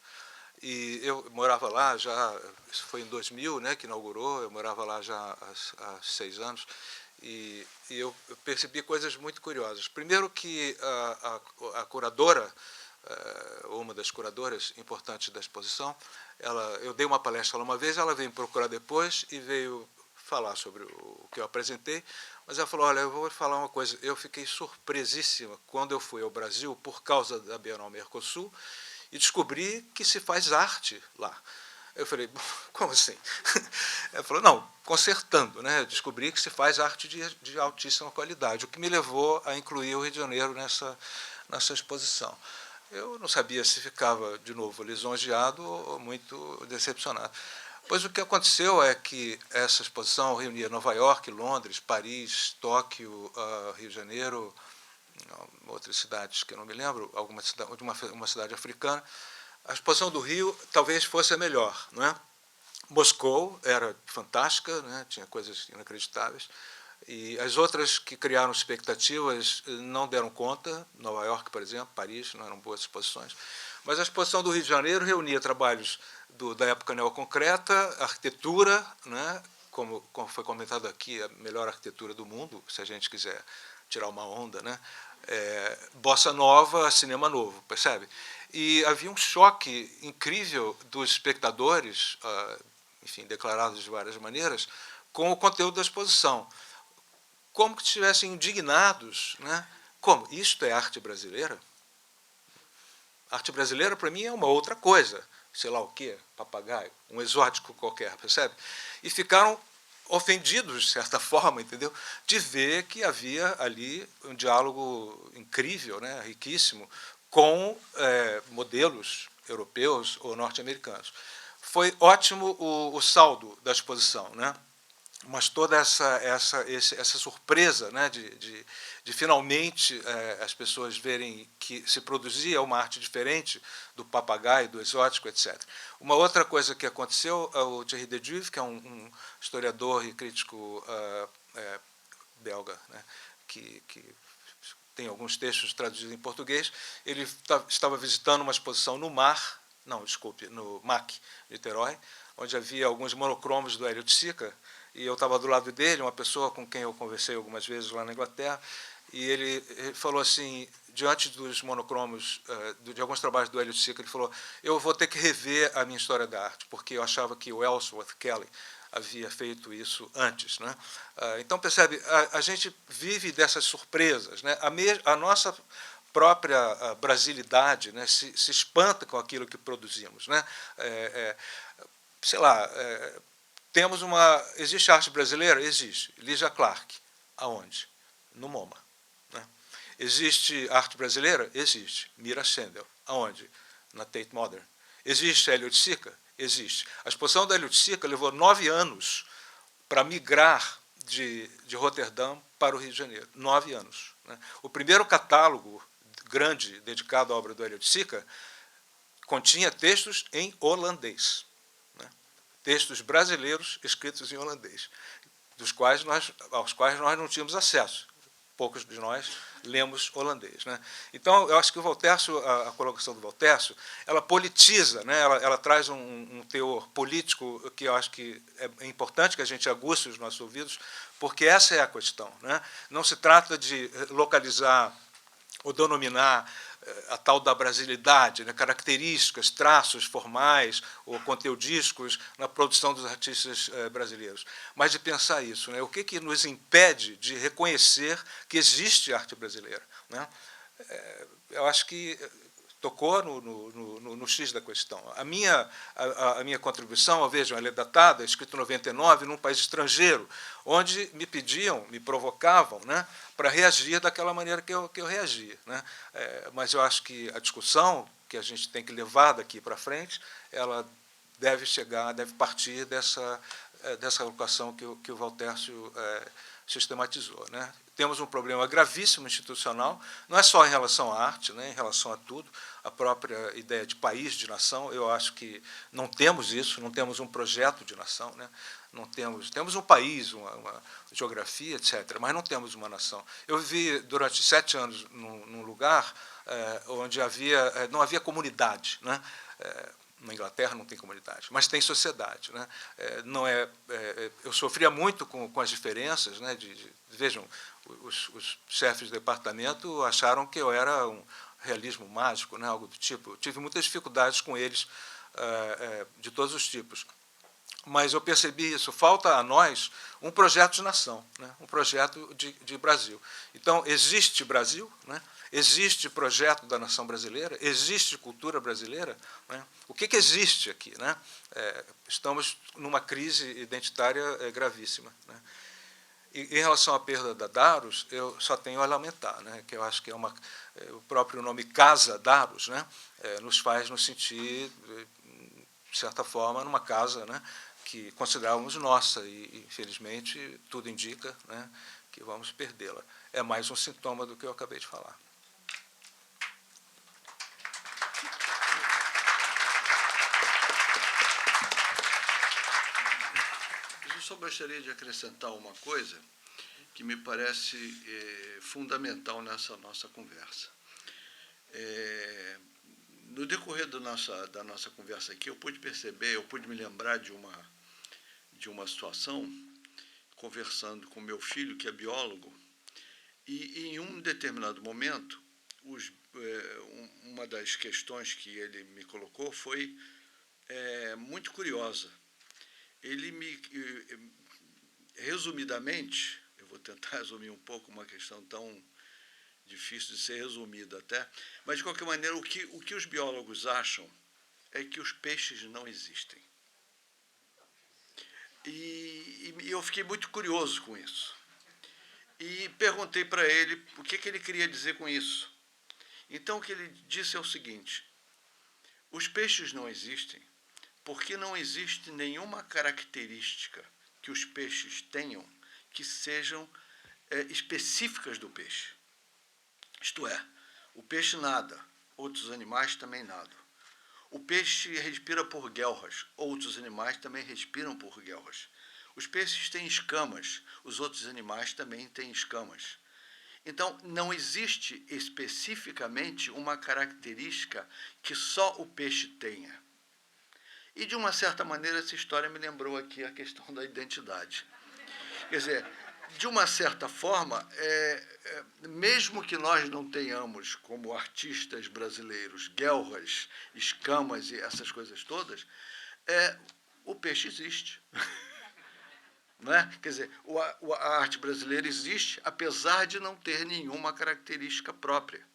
E eu morava lá já, isso foi em 2000, né, que inaugurou, eu morava lá já há 6 anos, e eu percebi coisas muito curiosas. Primeiro que a curadora, uma das curadoras importantes da exposição, eu dei uma palestra lá uma vez, ela veio me procurar depois e veio falar sobre o que eu apresentei, mas ela falou, olha, eu vou falar uma coisa, eu fiquei surpresíssima quando eu fui ao Brasil por causa da Bienal Mercosul, e descobri que se faz arte lá. Eu falei, como assim? Ela falou, não, consertando, né? Eu descobri que se faz arte de altíssima qualidade, o que me levou a incluir o Rio de Janeiro nessa exposição. Eu não sabia se ficava, de novo, lisonjeado ou muito decepcionado. Pois o que aconteceu é que essa exposição reunia Nova York, Londres, Paris, Tóquio, Rio de Janeiro, outras cidades que eu não me lembro, uma cidade africana. A exposição do Rio talvez fosse a melhor, não é? Moscou era fantástica, né? Tinha coisas inacreditáveis, e as outras que criaram expectativas não deram conta, Nova York, por exemplo, Paris, não eram boas exposições. Mas a exposição do Rio de Janeiro reunia trabalhos da época neoconcreta, arquitetura, né? Como foi comentado aqui, a melhor arquitetura do mundo, se a gente quiser tirar uma onda, né? Bossa nova, cinema novo, percebe? E havia um choque incrível dos espectadores, enfim, declarados de várias maneiras, com o conteúdo da exposição. Como que estivessem indignados, né? Como? Isto é arte brasileira? Arte brasileira, para mim, é uma outra coisa. Sei lá o quê, papagaio, um exótico qualquer, percebe? E ficaram ofendidos, de certa forma, entendeu? De ver que havia ali um diálogo incrível, né? Riquíssimo, com modelos europeus ou norte-americanos. Foi ótimo o saldo da exposição, né? Mas toda essa surpresa, né, de finalmente as pessoas verem que se produzia uma arte diferente do papagaio, do exótico, etc. Uma outra coisa que aconteceu, o Thierry Deduve, que é um historiador e crítico belga, né, que tem alguns textos traduzidos em português, ele estava visitando uma exposição no MAC, Niterói, onde havia alguns monocromos do Hélio de Sica, e eu estava do lado dele, uma pessoa com quem eu conversei algumas vezes lá na Inglaterra, e ele falou assim, diante dos monocromos, de alguns trabalhos do Hélio de Sica, ele falou, eu vou ter que rever a minha história da arte, porque eu achava que o Ellsworth Kelly havia feito isso antes, né? Então, percebe, a gente vive dessas surpresas, né? A nossa própria brasilidade, né, se espanta com aquilo que produzimos, né? Sei lá, existe arte brasileira? Existe. Lígia Clark. Aonde? No MoMA. Né? Existe arte brasileira? Existe. Mira Sendel. Aonde? Na Tate Modern. Existe Hélio de Sica? Existe. A exposição da Hélio de Sica levou 9 anos para migrar de Roterdã para o Rio de Janeiro. 9 anos. Né? O primeiro catálogo grande dedicado à obra do Hélio de Sica continha textos em holandês. Textos brasileiros escritos em holandês, aos quais nós não tínhamos acesso. Poucos de nós lemos holandês, né? Então, eu acho que o Voltaire, a colocação do Voltaire, ela politiza, né? Ela traz um teor político que eu acho que é importante que a gente aguce os nossos ouvidos, porque essa é a questão, né? Não se trata de localizar ou denominar a tal da brasilidade, né, características, traços formais ou conteudísticos na produção dos artistas brasileiros. Mas de pensar isso, né, o que nos impede de reconhecer que existe arte brasileira? Né? Eu acho que tocou no X da questão. A minha contribuição, vejam, ela é datada, escrito em 99, num país estrangeiro, onde me provocavam, né, para reagir daquela maneira que eu reagia. Né? Mas eu acho que a discussão que a gente tem que levar daqui para frente, ela deve partir dessa colocação que o Valtércio sistematizou. Né? Temos um problema gravíssimo institucional, não é só em relação à arte, né, em relação a tudo, a própria ideia de país, de nação, eu acho que não temos isso, não temos um projeto de nação, né, não temos um país, uma geografia, etc., mas não temos uma nação. Eu vivi durante 7 anos num lugar onde não havia comunidade, né, na Inglaterra não tem comunidade, mas tem sociedade. Né? Eu sofria muito com as diferenças. Né, vejam, os chefes de departamento acharam que eu era um realismo mágico, né, algo do tipo. Eu tive muitas dificuldades com eles, de todos os tipos. Mas eu percebi isso, falta a nós um projeto de nação, né, um projeto de Brasil. Então, existe Brasil, né, existe projeto da nação brasileira, existe cultura brasileira. Né? O que existe aqui? Né? Estamos numa crise identitária gravíssima. Né? E, em relação à perda da Daros, eu só tenho a lamentar, né? Que eu acho que o próprio nome Casa Daros, né? Nos faz nos sentir, de certa forma, numa casa, né? que considerávamos nossa, e, infelizmente, tudo indica, né, que vamos perdê-la. É mais um sintoma do que eu acabei de falar. Eu só gostaria de acrescentar uma coisa que me parece fundamental nessa nossa conversa. No decorrer da nossa conversa aqui, eu pude perceber, eu pude me lembrar de uma situação, conversando com meu filho, que é biólogo, e em um determinado momento, uma das questões que ele me colocou foi muito curiosa. Ele resumidamente, eu vou tentar resumir um pouco uma questão tão difícil de ser resumida até, mas, de qualquer maneira, o que os biólogos acham é que os peixes não existem. E eu fiquei muito curioso com isso. E perguntei para ele o que ele queria dizer com isso. Então, o que ele disse é o seguinte: os peixes não existem porque não existe nenhuma característica que os peixes tenham que sejam específicas do peixe. Isto é, o peixe nada, outros animais também nadam. O peixe respira por guelras, outros animais também respiram por guelras. Os peixes têm escamas, os outros animais também têm escamas. Então, não existe especificamente uma característica que só o peixe tenha. E, de uma certa maneira, essa história me lembrou aqui a questão da identidade. Quer dizer, de uma certa forma, mesmo que nós não tenhamos, como artistas brasileiros, guelras, escamas e essas coisas todas, o peixe existe. Não é? Quer dizer, a arte brasileira existe, apesar de não ter nenhuma característica própria.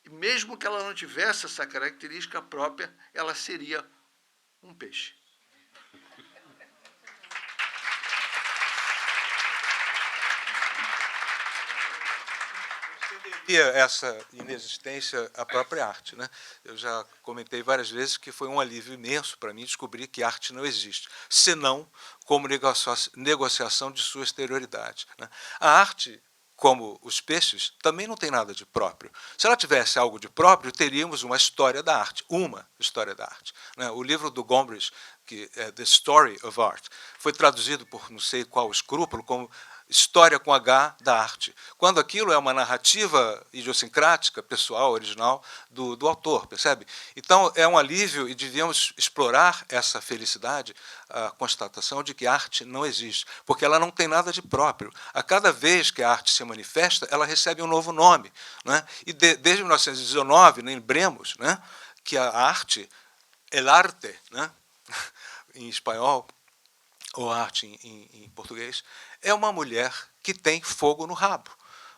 E mesmo que ela não tivesse essa característica própria, ela seria um peixe. E essa inexistência à própria arte, né? Eu já comentei várias vezes que foi um alívio imenso para mim descobrir que arte não existe, senão como negociação de sua exterioridade, né? A arte, como os peixes, também não tem nada de próprio. Se ela tivesse algo de próprio, teríamos uma história da arte, né? O livro do Gombrich, que é The Story of Art, foi traduzido por não sei qual escrúpulo como História com H da arte, quando aquilo é uma narrativa idiosincrática, pessoal, original do autor, percebe? Então, é um alívio e devíamos explorar essa felicidade, a constatação de que a arte não existe, porque ela não tem nada de próprio. A cada vez que a arte se manifesta, ela recebe um novo nome, né? E desde 1919, lembremos, né, que a arte, el arte, né, em espanhol, ou arte em português, é uma mulher que tem fogo no rabo,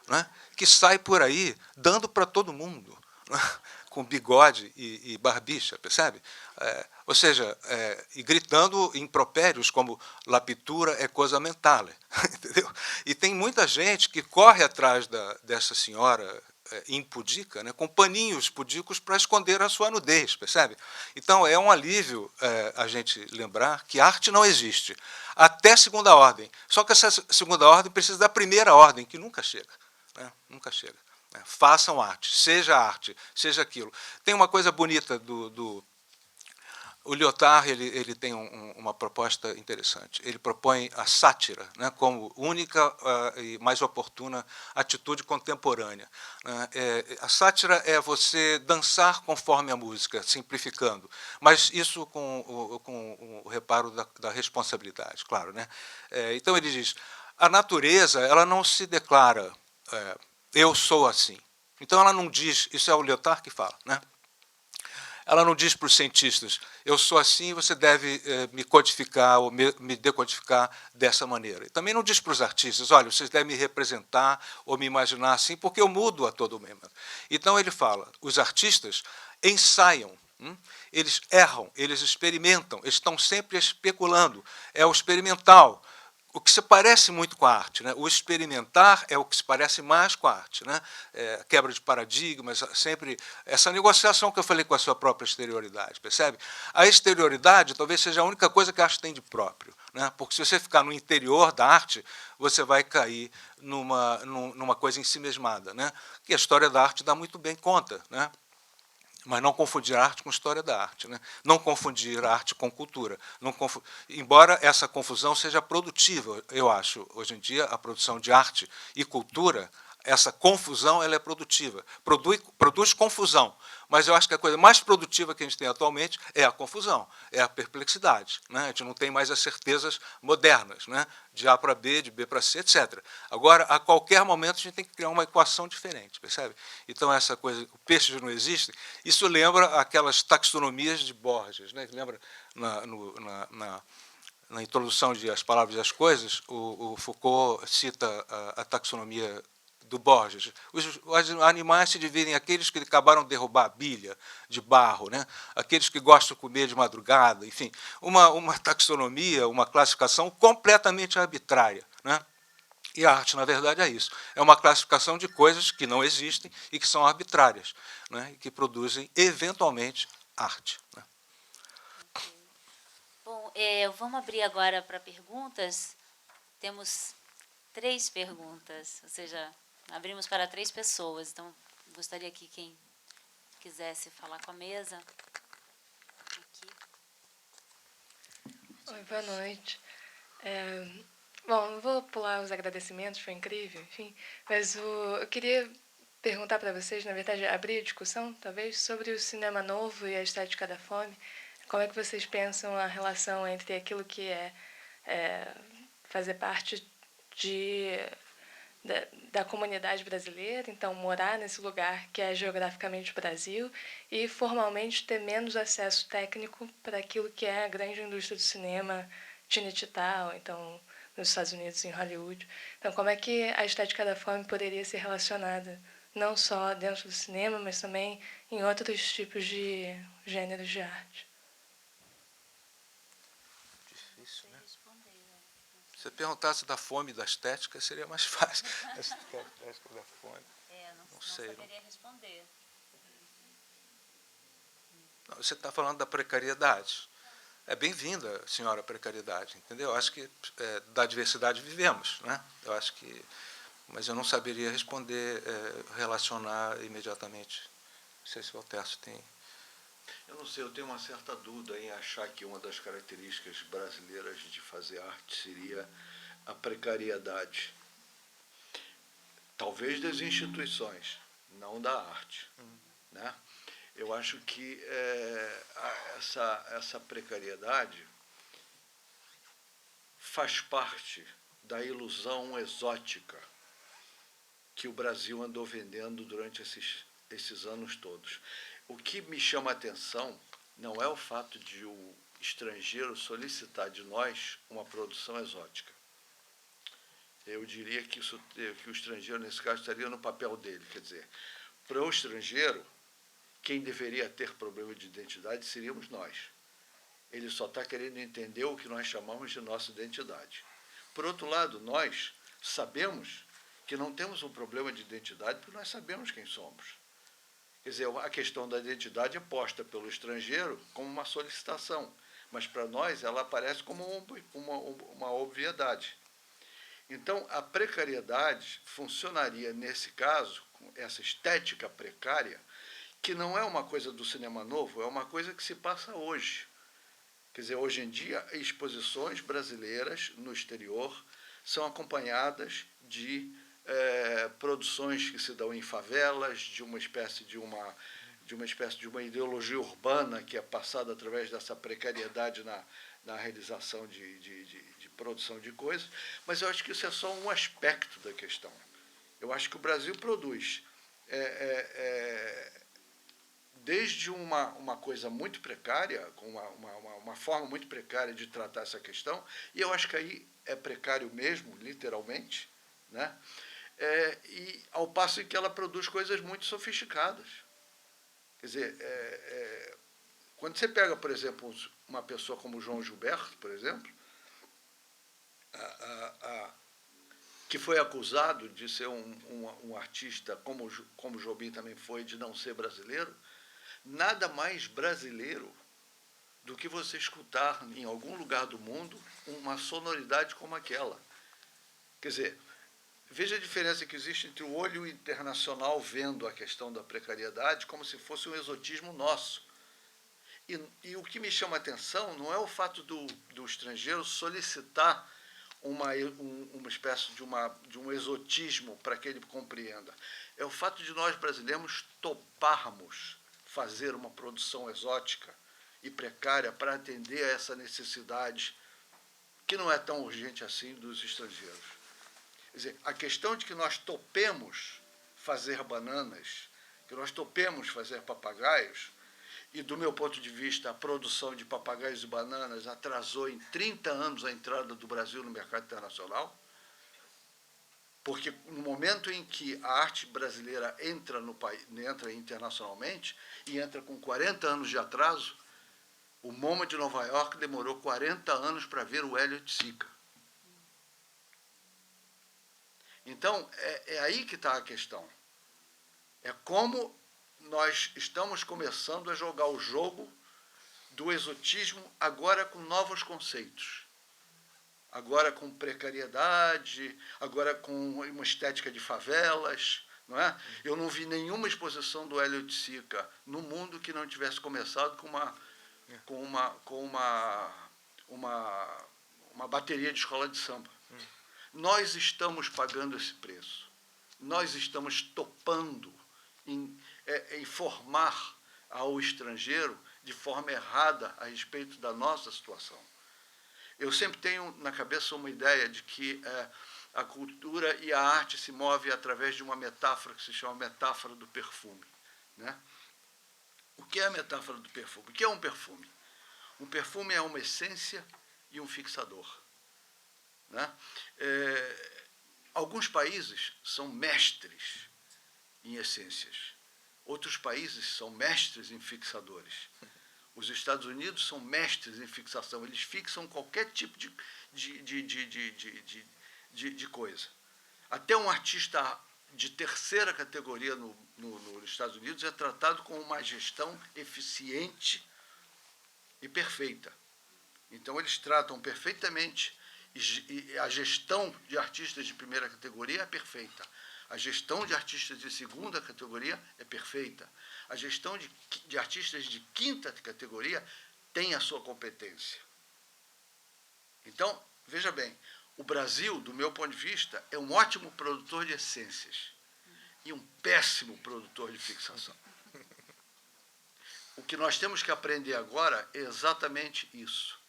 né? Que sai por aí dando para todo mundo, né? Com bigode e barbicha, percebe? Ou seja, e gritando impropérios como la pittura é cosa mentale, entendeu? E tem muita gente que corre atrás dessa senhora impudica, né, com paninhos pudicos para esconder a sua nudez, percebe? Então, é um alívio a gente lembrar que arte não existe, até segunda ordem. Só que essa segunda ordem precisa da primeira ordem, que nunca chega, né? Nunca chega. Façam arte, seja aquilo. Tem uma coisa bonita o Lyotard, ele tem uma proposta interessante. Ele propõe a sátira, né, como única e mais oportuna atitude contemporânea. A sátira é você dançar conforme a música, simplificando, mas isso com o reparo da responsabilidade, claro, né? Então, ele diz, a natureza ela não se declara eu sou assim. Então, ela não diz, isso é o Lyotard que fala, né? Ela não diz para os cientistas, eu sou assim, você deve me codificar ou me decodificar dessa maneira. E também não diz para os artistas, olha, vocês devem me representar ou me imaginar assim, porque eu mudo a todo momento. Então, ele fala, os artistas ensaiam, eles erram, eles experimentam, eles estão sempre especulando. É o experimental, o que se parece muito com a arte, né? O experimentar é o que se parece mais com a arte, né? Quebra de paradigmas, sempre essa negociação que eu falei com a sua própria exterioridade, percebe? A exterioridade talvez seja a única coisa que a arte tem de próprio, né? Porque se você ficar no interior da arte, você vai cair numa coisa ensimesmada, né? Que a história da arte dá muito bem conta, né? Mas não confundir arte com história da arte, né? Não confundir arte com cultura. Embora essa confusão seja produtiva, eu acho, hoje em dia, a produção de arte e cultura, essa confusão ela é produtiva, produz confusão, mas eu acho que a coisa mais produtiva que a gente tem atualmente é a confusão, é a perplexidade, né? A gente não tem mais as certezas modernas, né? De A para B, de B para C, etc. Agora, a qualquer momento, a gente tem que criar uma equação diferente, percebe? Então, essa coisa, o peixes não existem, isso lembra aquelas taxonomias de Borges, né? Lembra na introdução de As Palavras e as Coisas, o Foucault cita a taxonomia do Borges. Os animais se dividem em aqueles que acabaram de derrubar a bilha de barro, né? Aqueles que gostam de comer de madrugada, enfim, uma taxonomia, uma classificação completamente arbitrária, né? E a arte, na verdade, é isso. É uma classificação de coisas que não existem e que são arbitrárias, né? E que produzem, eventualmente, arte, né? Bom, vamos abrir agora para perguntas. Temos 3 perguntas, ou seja, abrimos para 3 pessoas. Então, gostaria que quem quisesse falar com a mesa. Aqui. Oi, boa noite. Bom, eu vou pular os agradecimentos, foi incrível, enfim, mas eu queria perguntar para vocês, na verdade, abrir a discussão, talvez, sobre o cinema novo e a estética da fome. Como é que vocês pensam a relação entre aquilo que é fazer parte da comunidade brasileira, então morar nesse lugar que é geograficamente o Brasil, e formalmente ter menos acesso técnico para aquilo que é a grande indústria do cinema tinitital, então nos Estados Unidos, em Hollywood. Então, como é que a estética da fome poderia ser relacionada não só dentro do cinema, mas também em outros tipos de gêneros de arte? Difícil, né? Se você perguntasse da fome e da estética, seria mais fácil. A estética da fome. Não sei. Não saberia responder. Não, você está falando da precariedade. É bem-vinda, senhora precariedade, entendeu? Eu acho que da diversidade vivemos, né? Eu acho que, mas eu não saberia responder, relacionar imediatamente. Não sei se o Altercio tem. Eu não sei, eu tenho uma certa dúvida em achar que uma das características brasileiras de fazer arte seria a precariedade. Talvez das instituições, não da arte, né? Eu acho que essa precariedade faz parte da ilusão exótica que o Brasil andou vendendo durante esses anos todos. O que me chama a atenção não é o fato de o estrangeiro solicitar de nós uma produção exótica. Eu diria que o estrangeiro, nesse caso, estaria no papel dele. Quer dizer, para o estrangeiro, quem deveria ter problema de identidade seríamos nós. Ele só está querendo entender o que nós chamamos de nossa identidade. Por outro lado, nós sabemos que não temos um problema de identidade porque nós sabemos quem somos. Quer dizer, a questão da identidade é posta pelo estrangeiro como uma solicitação, mas para nós ela aparece como uma obviedade. Então, a precariedade funcionaria nesse caso, com essa estética precária, que não é uma coisa do cinema novo, é uma coisa que se passa hoje. Quer dizer, hoje em dia, exposições brasileiras no exterior são acompanhadas de produções que se dão em favelas, de uma espécie de uma ideologia urbana que é passada através dessa precariedade na realização de produção de coisas, mas eu acho que isso é só um aspecto da questão. Eu acho que o Brasil produz desde uma coisa muito precária, com uma forma muito precária de tratar essa questão, e eu acho que aí é precário mesmo, literalmente, né? E ao passo que ela produz coisas muito sofisticadas. Quer dizer, quando você pega, por exemplo, uma pessoa como João Gilberto, por exemplo, que foi acusado de ser um artista, como Jobim também foi, de não ser brasileiro, nada mais brasileiro do que você escutar em algum lugar do mundo uma sonoridade como aquela. Quer dizer, veja a diferença que existe entre o olho internacional vendo a questão da precariedade como se fosse um exotismo nosso. E o que me chama a atenção não é o fato do estrangeiro solicitar uma espécie de um exotismo para que ele compreenda. É o fato de nós brasileiros toparmos fazer uma produção exótica e precária para atender a essa necessidade que não é tão urgente assim dos estrangeiros. Quer dizer, a questão de que nós topemos fazer bananas, que nós topemos fazer papagaios, e, do meu ponto de vista, a produção de papagaios e bananas atrasou em 30 anos a entrada do Brasil no mercado internacional, porque no momento em que a arte brasileira entra internacionalmente, e entra com 40 anos de atraso, o MoMA de Nova York demorou 40 anos para ver o Elliott Sica. Então, é aí que está a questão. É como nós estamos começando a jogar o jogo do exotismo agora com novos conceitos. Agora com precariedade, agora com uma estética de favelas. Não é? Eu não vi nenhuma exposição do Elliott Sica no mundo que não tivesse começado com uma bateria de escola de samba. Nós estamos pagando esse preço. Nós estamos topando informar ao estrangeiro de forma errada a respeito da nossa situação. Eu sempre tenho na cabeça uma ideia de que a cultura e a arte se movem através de uma metáfora que se chama metáfora do perfume. Né? O que é a metáfora do perfume? O que é um perfume? Um perfume é uma essência e um fixador. Né? Alguns países são mestres em essências. Outros países são mestres em fixadores. Os Estados Unidos são mestres em fixação. Eles fixam qualquer tipo de coisa. Até um artista de terceira categoria nos Estados Unidos é tratado com uma gestão eficiente e perfeita. Então, eles tratam perfeitamente, e a gestão de artistas de primeira categoria é perfeita. A gestão de artistas de segunda categoria é perfeita. A gestão de artistas de quinta categoria tem a sua competência. Então, veja bem, o Brasil, do meu ponto de vista, é um ótimo produtor de essências e um péssimo produtor de fixação. O que nós temos que aprender agora é exatamente isso.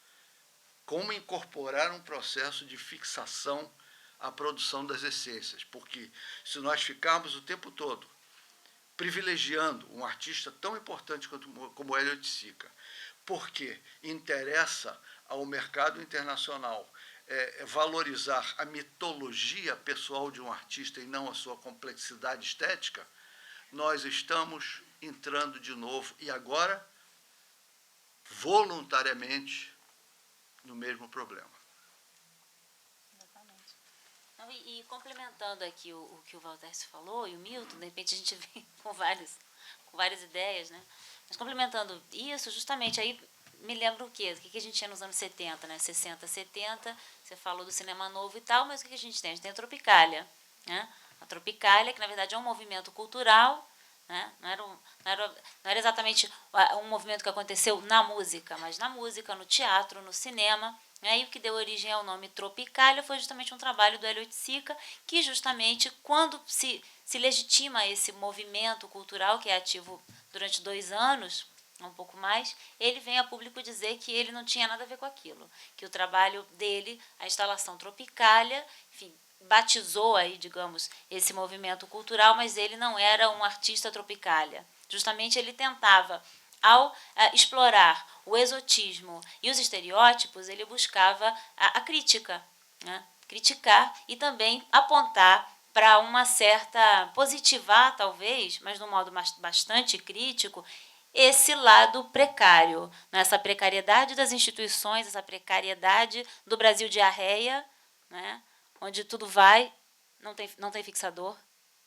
Como incorporar um processo de fixação à produção das essências. Porque se nós ficarmos o tempo todo privilegiando um artista tão importante como Elliott Sica, porque interessa ao mercado internacional valorizar a mitologia pessoal de um artista e não a sua complexidade estética, nós estamos entrando de novo, e agora, voluntariamente, no mesmo problema. Exatamente. Não, e complementando aqui o que o Valtércio falou, e o Milton, de repente a gente vem com várias ideias, né? Mas complementando isso, justamente, aí me lembra o quê? O que a gente tinha nos anos 70, né? 60, 70, você falou do cinema novo e tal, mas o que a gente tem? A gente tem a Tropicália, né? A Tropicália, que na verdade é um movimento cultural, né? Não era exatamente um movimento que aconteceu na música, mas na música, no teatro, no cinema. E o que deu origem ao nome Tropicália foi justamente um trabalho do Elliott Sica, que justamente quando se legitima esse movimento cultural que é ativo durante 2 anos, um pouco mais, ele vem a público dizer que ele não tinha nada a ver com aquilo, que o trabalho dele, a instalação Tropicália, enfim, batizou aí, digamos, esse movimento cultural, mas ele não era um artista Tropicália. Justamente ele tentava, ao explorar o exotismo e os estereótipos, ele buscava a crítica, né? Criticar e também apontar para uma certa, positivar talvez, mas de um modo bastante crítico, esse lado precário, né? Essa precariedade das instituições, essa precariedade do Brasil diarreia, né? Onde tudo vai, não tem fixador.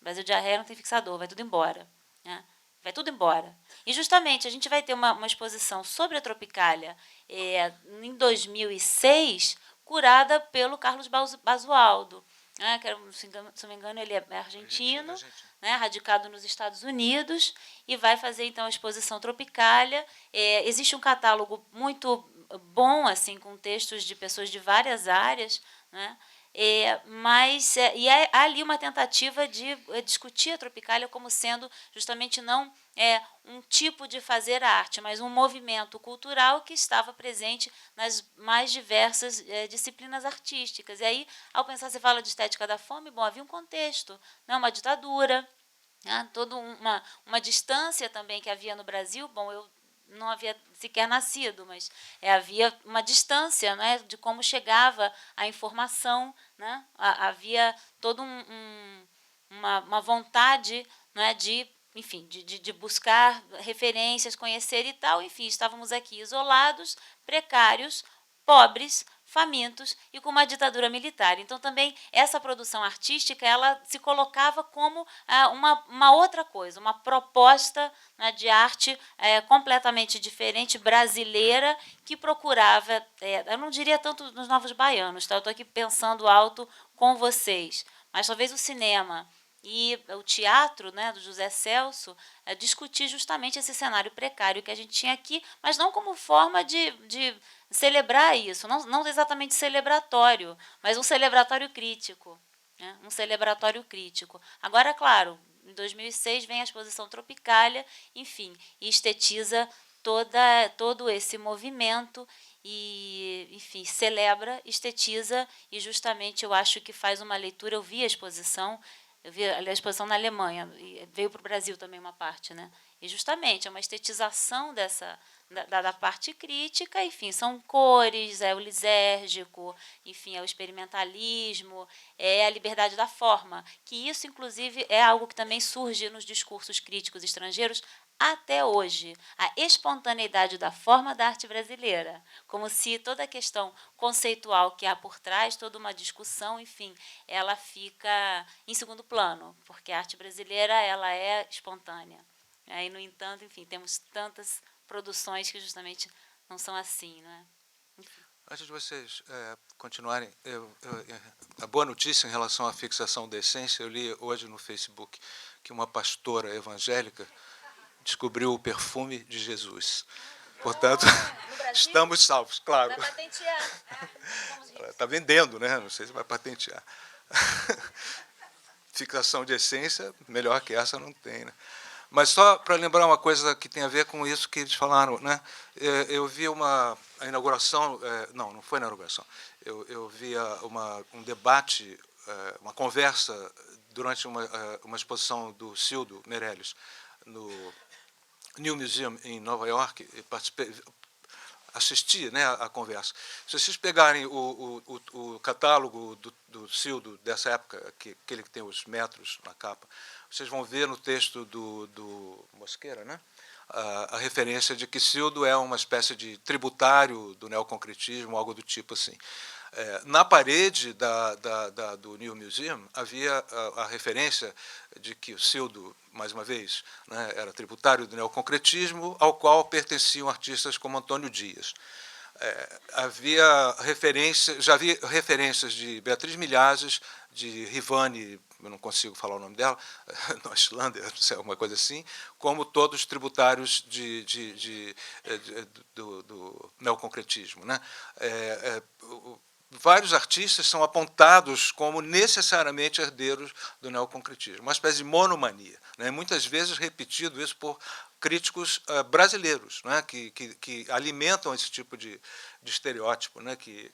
O Brasil de Diarreia não tem fixador, vai tudo embora, né? Vai tudo embora. E, justamente, a gente vai ter uma exposição sobre a Tropicália em 2006, curada pelo Carlos Basualdo, né, que, se não me engano, ele é argentino, né, radicado nos Estados Unidos, e vai fazer, então, a exposição Tropicália. Existe um catálogo muito bom, assim, com textos de pessoas de várias áreas, né? Mas há ali uma tentativa de discutir a Tropicália como sendo justamente não um tipo de fazer arte, mas um movimento cultural que estava presente nas mais diversas disciplinas artísticas. E aí, ao pensar, você fala de estética da fome, bom, havia um contexto, né, uma ditadura, né, toda uma distância também que havia no Brasil. Bom, eu não havia sequer nascido, mas havia uma distância, né, de como chegava a informação, né, havia toda uma vontade, né, de, enfim, de buscar referências, conhecer e tal. Enfim, estávamos aqui isolados, precários, pobres, famintos e com uma ditadura militar. Então, também, essa produção artística, ela se colocava como uma outra coisa, uma proposta, né, de arte completamente diferente, brasileira, que procurava, eu não diria tanto nos Novos Baianos, tá? Eu estou aqui pensando alto com vocês, mas talvez o cinema e o teatro, né, do José Celso, discutir justamente esse cenário precário que a gente tinha aqui, mas não como forma de celebrar isso, não exatamente celebratório, mas um celebratório crítico, né, um celebratório crítico. Agora, claro, em 2006 vem a exposição Tropicália, enfim, e estetiza todo esse movimento e, enfim, celebra, estetiza, e justamente eu acho que faz uma leitura. Eu vi a exposição na Alemanha, e veio para o Brasil também uma parte, né? E justamente é uma estetização da parte crítica. Enfim, são cores, o lisérgico, enfim, é o experimentalismo, é a liberdade da forma, que isso, inclusive, é algo que também surge nos discursos críticos estrangeiros até hoje, a espontaneidade da forma da arte brasileira, como se toda a questão conceitual que há por trás, toda uma discussão, enfim, ela fica em segundo plano, porque a arte brasileira, ela é espontânea. E, no entanto, enfim, temos tantas produções que justamente não são assim, né? Enfim. Antes de vocês continuarem, a boa notícia em relação à fixação da essência, eu li hoje no Facebook que uma pastora evangélica descobriu o perfume de Jesus. Portanto, estamos salvos, claro. Vai patentear. Ela está vendendo, né? Não sei se vai patentear. Fixação de essência, melhor que essa não tem, né? Mas só para lembrar uma coisa que tem a ver com isso que eles falaram, né? Eu vi a inauguração, não foi na inauguração, eu vi um debate, uma conversa durante uma exposição do Cildo Meirelles no New Museum em Nova York, assisti, né, a conversa. Se vocês pegarem o catálogo do Cildo dessa época, aquele que tem os metros na capa, vocês vão ver no texto do Mosqueira, né, a referência de que Cildo é uma espécie de tributário do neoconcretismo, algo do tipo assim. Na parede do New Museum havia a referência de que o Cildo, mais uma vez, né, era tributário do neoconcretismo, ao qual pertenciam artistas como Antônio Dias. Já havia referências de Beatriz Milhazes, de Rivane, eu não consigo falar o nome dela, Neustlander, não sei, alguma coisa assim, como todos tributários do neoconcretismo, né? Vários artistas são apontados como necessariamente herdeiros do neoconcretismo, uma espécie de monomania, né? Muitas vezes repetido isso por críticos brasileiros, né? que alimentam esse tipo de estereótipo, né? que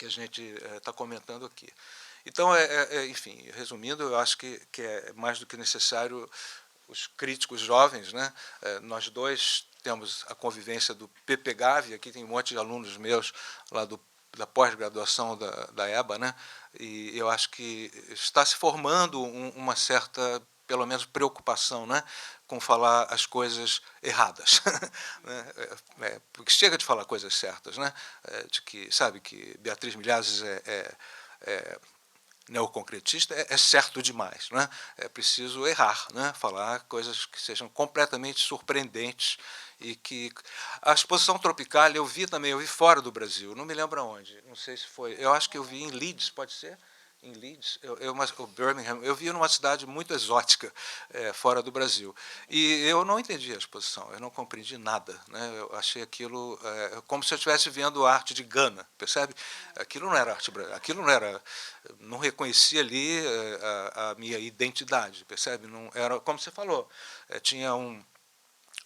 a gente está comentando aqui. Então, enfim, resumindo, eu acho que é mais do que necessário os críticos jovens, né? Nós dois temos a convivência do Pepe Gavi, aqui tem um monte de alunos meus lá da pós-graduação da EBA, né? E eu acho que está se formando uma certa pelo menos, preocupação, né, com falar as coisas erradas. Né? Porque chega de falar coisas certas, né? De que, sabe, que Beatriz Milhazes é neoconcretista, é certo demais. Né? É preciso errar, né? Falar coisas que sejam completamente surpreendentes. E que a exposição Tropical eu vi fora do Brasil, não me lembro aonde, não sei se foi, eu acho que eu vi em Leeds, pode ser? Em Leeds, ou Birmingham, eu vi numa cidade muito exótica, fora do Brasil. E eu não entendi a exposição, eu não compreendi nada. Né? Eu achei aquilo como se eu estivesse vendo arte de Gana, percebe? Aquilo não era arte brasileira, aquilo não era, não reconhecia ali a minha identidade, percebe? Não era, como você falou, tinha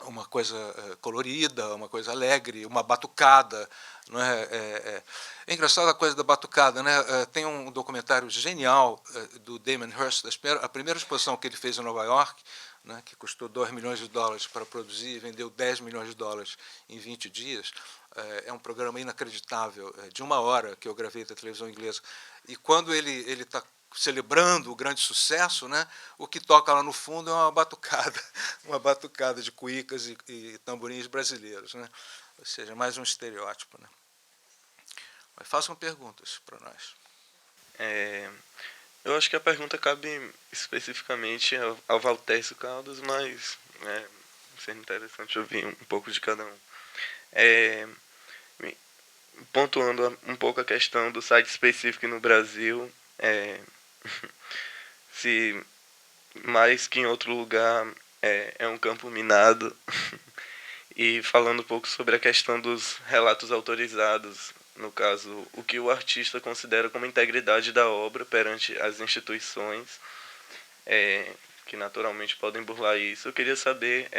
uma coisa colorida, uma coisa alegre, uma batucada. Não é? É engraçado a coisa da batucada. Né? Tem um documentário genial do Damon Hirst, a primeira exposição que ele fez em Nova York, né, que custou $2 milhões para produzir e vendeu $10 milhões em 20 dias. É um programa inacreditável, de 1 hora, que eu gravei da televisão inglesa. E quando ele está celebrando o grande sucesso, né, o que toca lá no fundo é uma batucada de cuícas e tamborins brasileiros. Né? Ou seja, mais um estereótipo. Né? Mas façam perguntas para nós. Eu acho que a pergunta cabe especificamente ao Valtércio Caldas, mas seria interessante ouvir um pouco de cada um. Pontuando um pouco a questão do site específico no Brasil, se mais que em outro lugar é um campo minado, e falando um pouco sobre a questão dos relatos autorizados, no caso, o que o artista considera como integridade da obra perante as instituições, que naturalmente podem burlar isso. Eu queria saber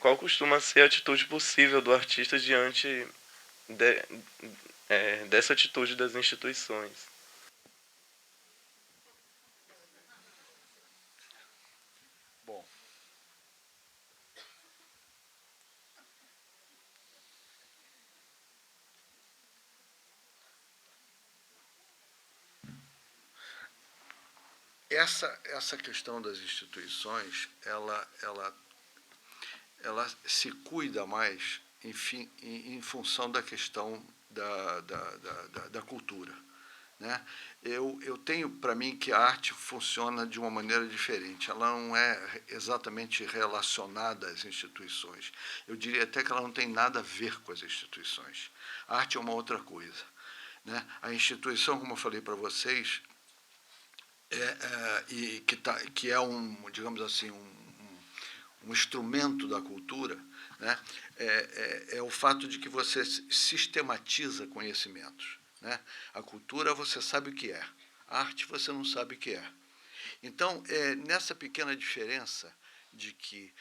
qual costuma ser a atitude possível do artista diante dessa atitude das instituições. Bom, essa questão das instituições, ela se cuida mais em função da questão da cultura. Né? Eu tenho para mim que a arte funciona de uma maneira diferente. Ela não é exatamente relacionada às instituições. Eu diria até que ela não tem nada a ver com as instituições. A arte é uma outra coisa. Né? A instituição, como eu falei para vocês, que é digamos assim, um instrumento da cultura, né? É o fato de que você sistematiza conhecimentos. Né? A cultura você sabe o que é, a arte você não sabe o que é. Então, nessa pequena diferença de que...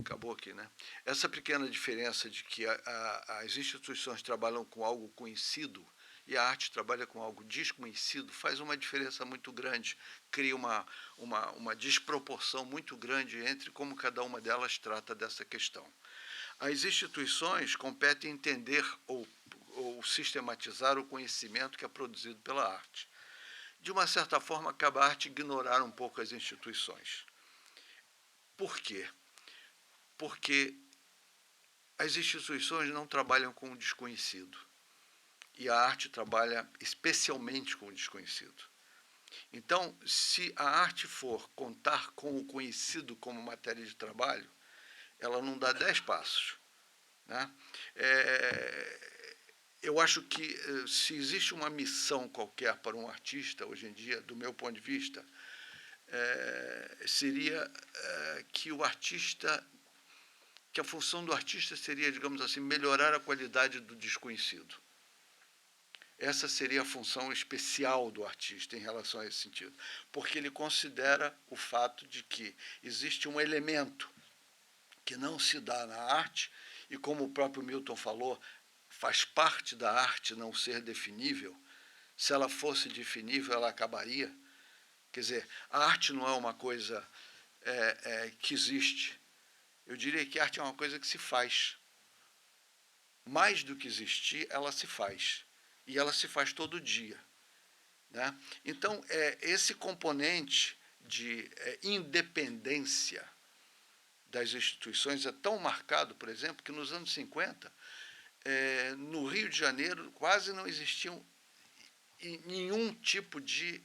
acabou aqui, né? Essa pequena diferença de que as instituições trabalham com algo conhecido e a arte trabalha com algo desconhecido, faz uma diferença muito grande, cria uma desproporção muito grande entre como cada uma delas trata dessa questão. As instituições competem entender ou sistematizar o conhecimento que é produzido pela arte. De uma certa forma, acaba a arte ignorar um pouco as instituições. Por quê? Porque as instituições não trabalham com o desconhecido. E a arte trabalha especialmente com o desconhecido. Então, se a arte for contar com o conhecido como matéria de trabalho, ela não dá 10 passos. Né? Eu acho que se existe uma missão qualquer para um artista, hoje em dia, do meu ponto de vista, seria que a função do artista seria, digamos assim, melhorar a qualidade do desconhecido. Essa seria a função especial do artista em relação a esse sentido, porque ele considera o fato de que existe um elemento que não se dá na arte, e como o próprio Milton falou, faz parte da arte não ser definível. Se ela fosse definível, ela acabaria. Quer dizer, a arte não é uma coisa que existe. Eu diria que a arte é uma coisa que se faz. Mais do que existir, ela se faz. E ela se faz todo dia. Né? Então, esse componente de independência das instituições é tão marcado, por exemplo, que nos anos 50, no Rio de Janeiro quase não existiam nenhum tipo de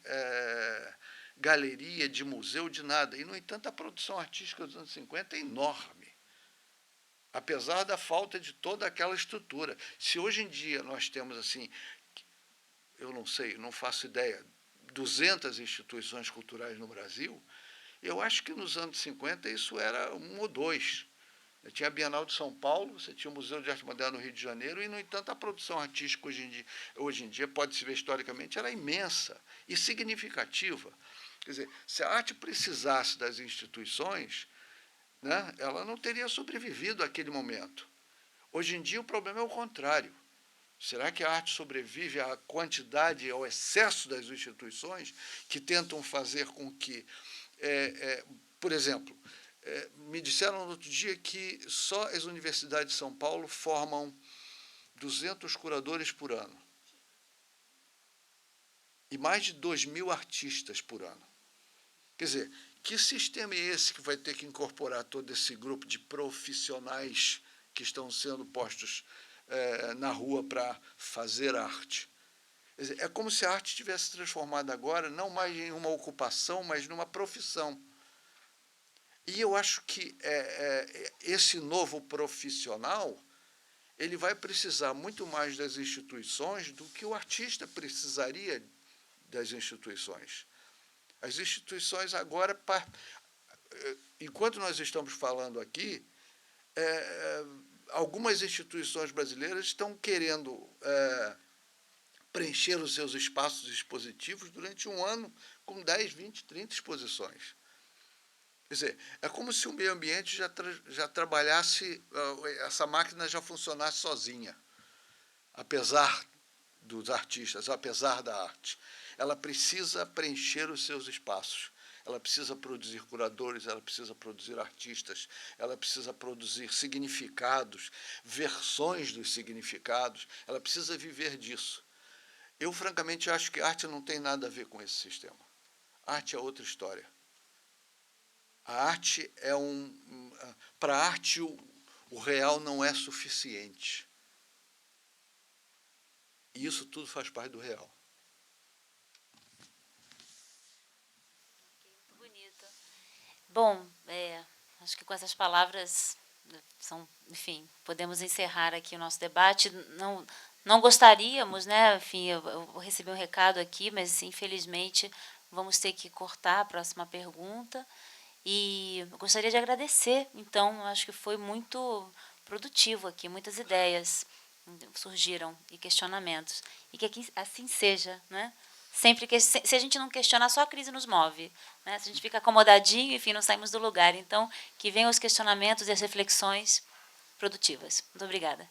galeria, de museu, de nada. E, no entanto, a produção artística dos anos 50 é enorme, apesar da falta de toda aquela estrutura. Se hoje em dia nós temos, assim, eu não sei, não faço ideia, 200 instituições culturais no Brasil, eu acho que nos anos 50 isso era 1 ou 2. Eu tinha a Bienal de São Paulo, você tinha o Museu de Arte Moderna no Rio de Janeiro, e, no entanto, a produção artística hoje em dia pode-se ver historicamente, era imensa e significativa. Quer dizer, se a arte precisasse das instituições, né, ela não teria sobrevivido àquele momento. Hoje em dia o problema é o contrário. Será que a arte sobrevive à quantidade e ao excesso das instituições que tentam fazer com que, por exemplo, me disseram no outro dia que só as universidades de São Paulo formam 200 curadores por ano e mais de 2.000 artistas por ano. Quer dizer, que sistema é esse que vai ter que incorporar todo esse grupo de profissionais que estão sendo postos na rua para fazer arte? Quer dizer, é como se a arte tivesse transformado agora não mais em uma ocupação, mas numa profissão. E eu acho que esse novo profissional ele vai precisar muito mais das instituições do que o artista precisaria das instituições. As instituições agora, enquanto nós estamos falando aqui, algumas instituições brasileiras estão querendo preencher os seus espaços expositivos durante um ano com 10, 20, 30 exposições. Quer dizer, é como se o meio ambiente já trabalhasse, essa máquina já funcionasse sozinha, apesar dos artistas, apesar da arte. Ela precisa preencher os seus espaços, ela precisa produzir curadores, ela precisa produzir artistas, ela precisa produzir significados, versões dos significados, ela precisa viver disso. Eu, francamente, acho que a arte não tem nada a ver com esse sistema. A arte é outra história. A arte é para a arte, o real não é suficiente. E isso tudo faz parte do real. Muito bonito. Bom, acho que com essas palavras, enfim, podemos encerrar aqui o nosso debate. Não gostaríamos, né? Enfim, eu recebi um recado aqui, mas infelizmente vamos ter que cortar a próxima pergunta. E eu gostaria de agradecer, então, acho que foi muito produtivo aqui, muitas ideias surgiram e questionamentos. E que assim seja, né? Sempre que, se a gente não questionar, só a crise nos move, né? Se a gente fica acomodadinho, enfim, não saímos do lugar. Então, que venham os questionamentos e as reflexões produtivas. Muito obrigada.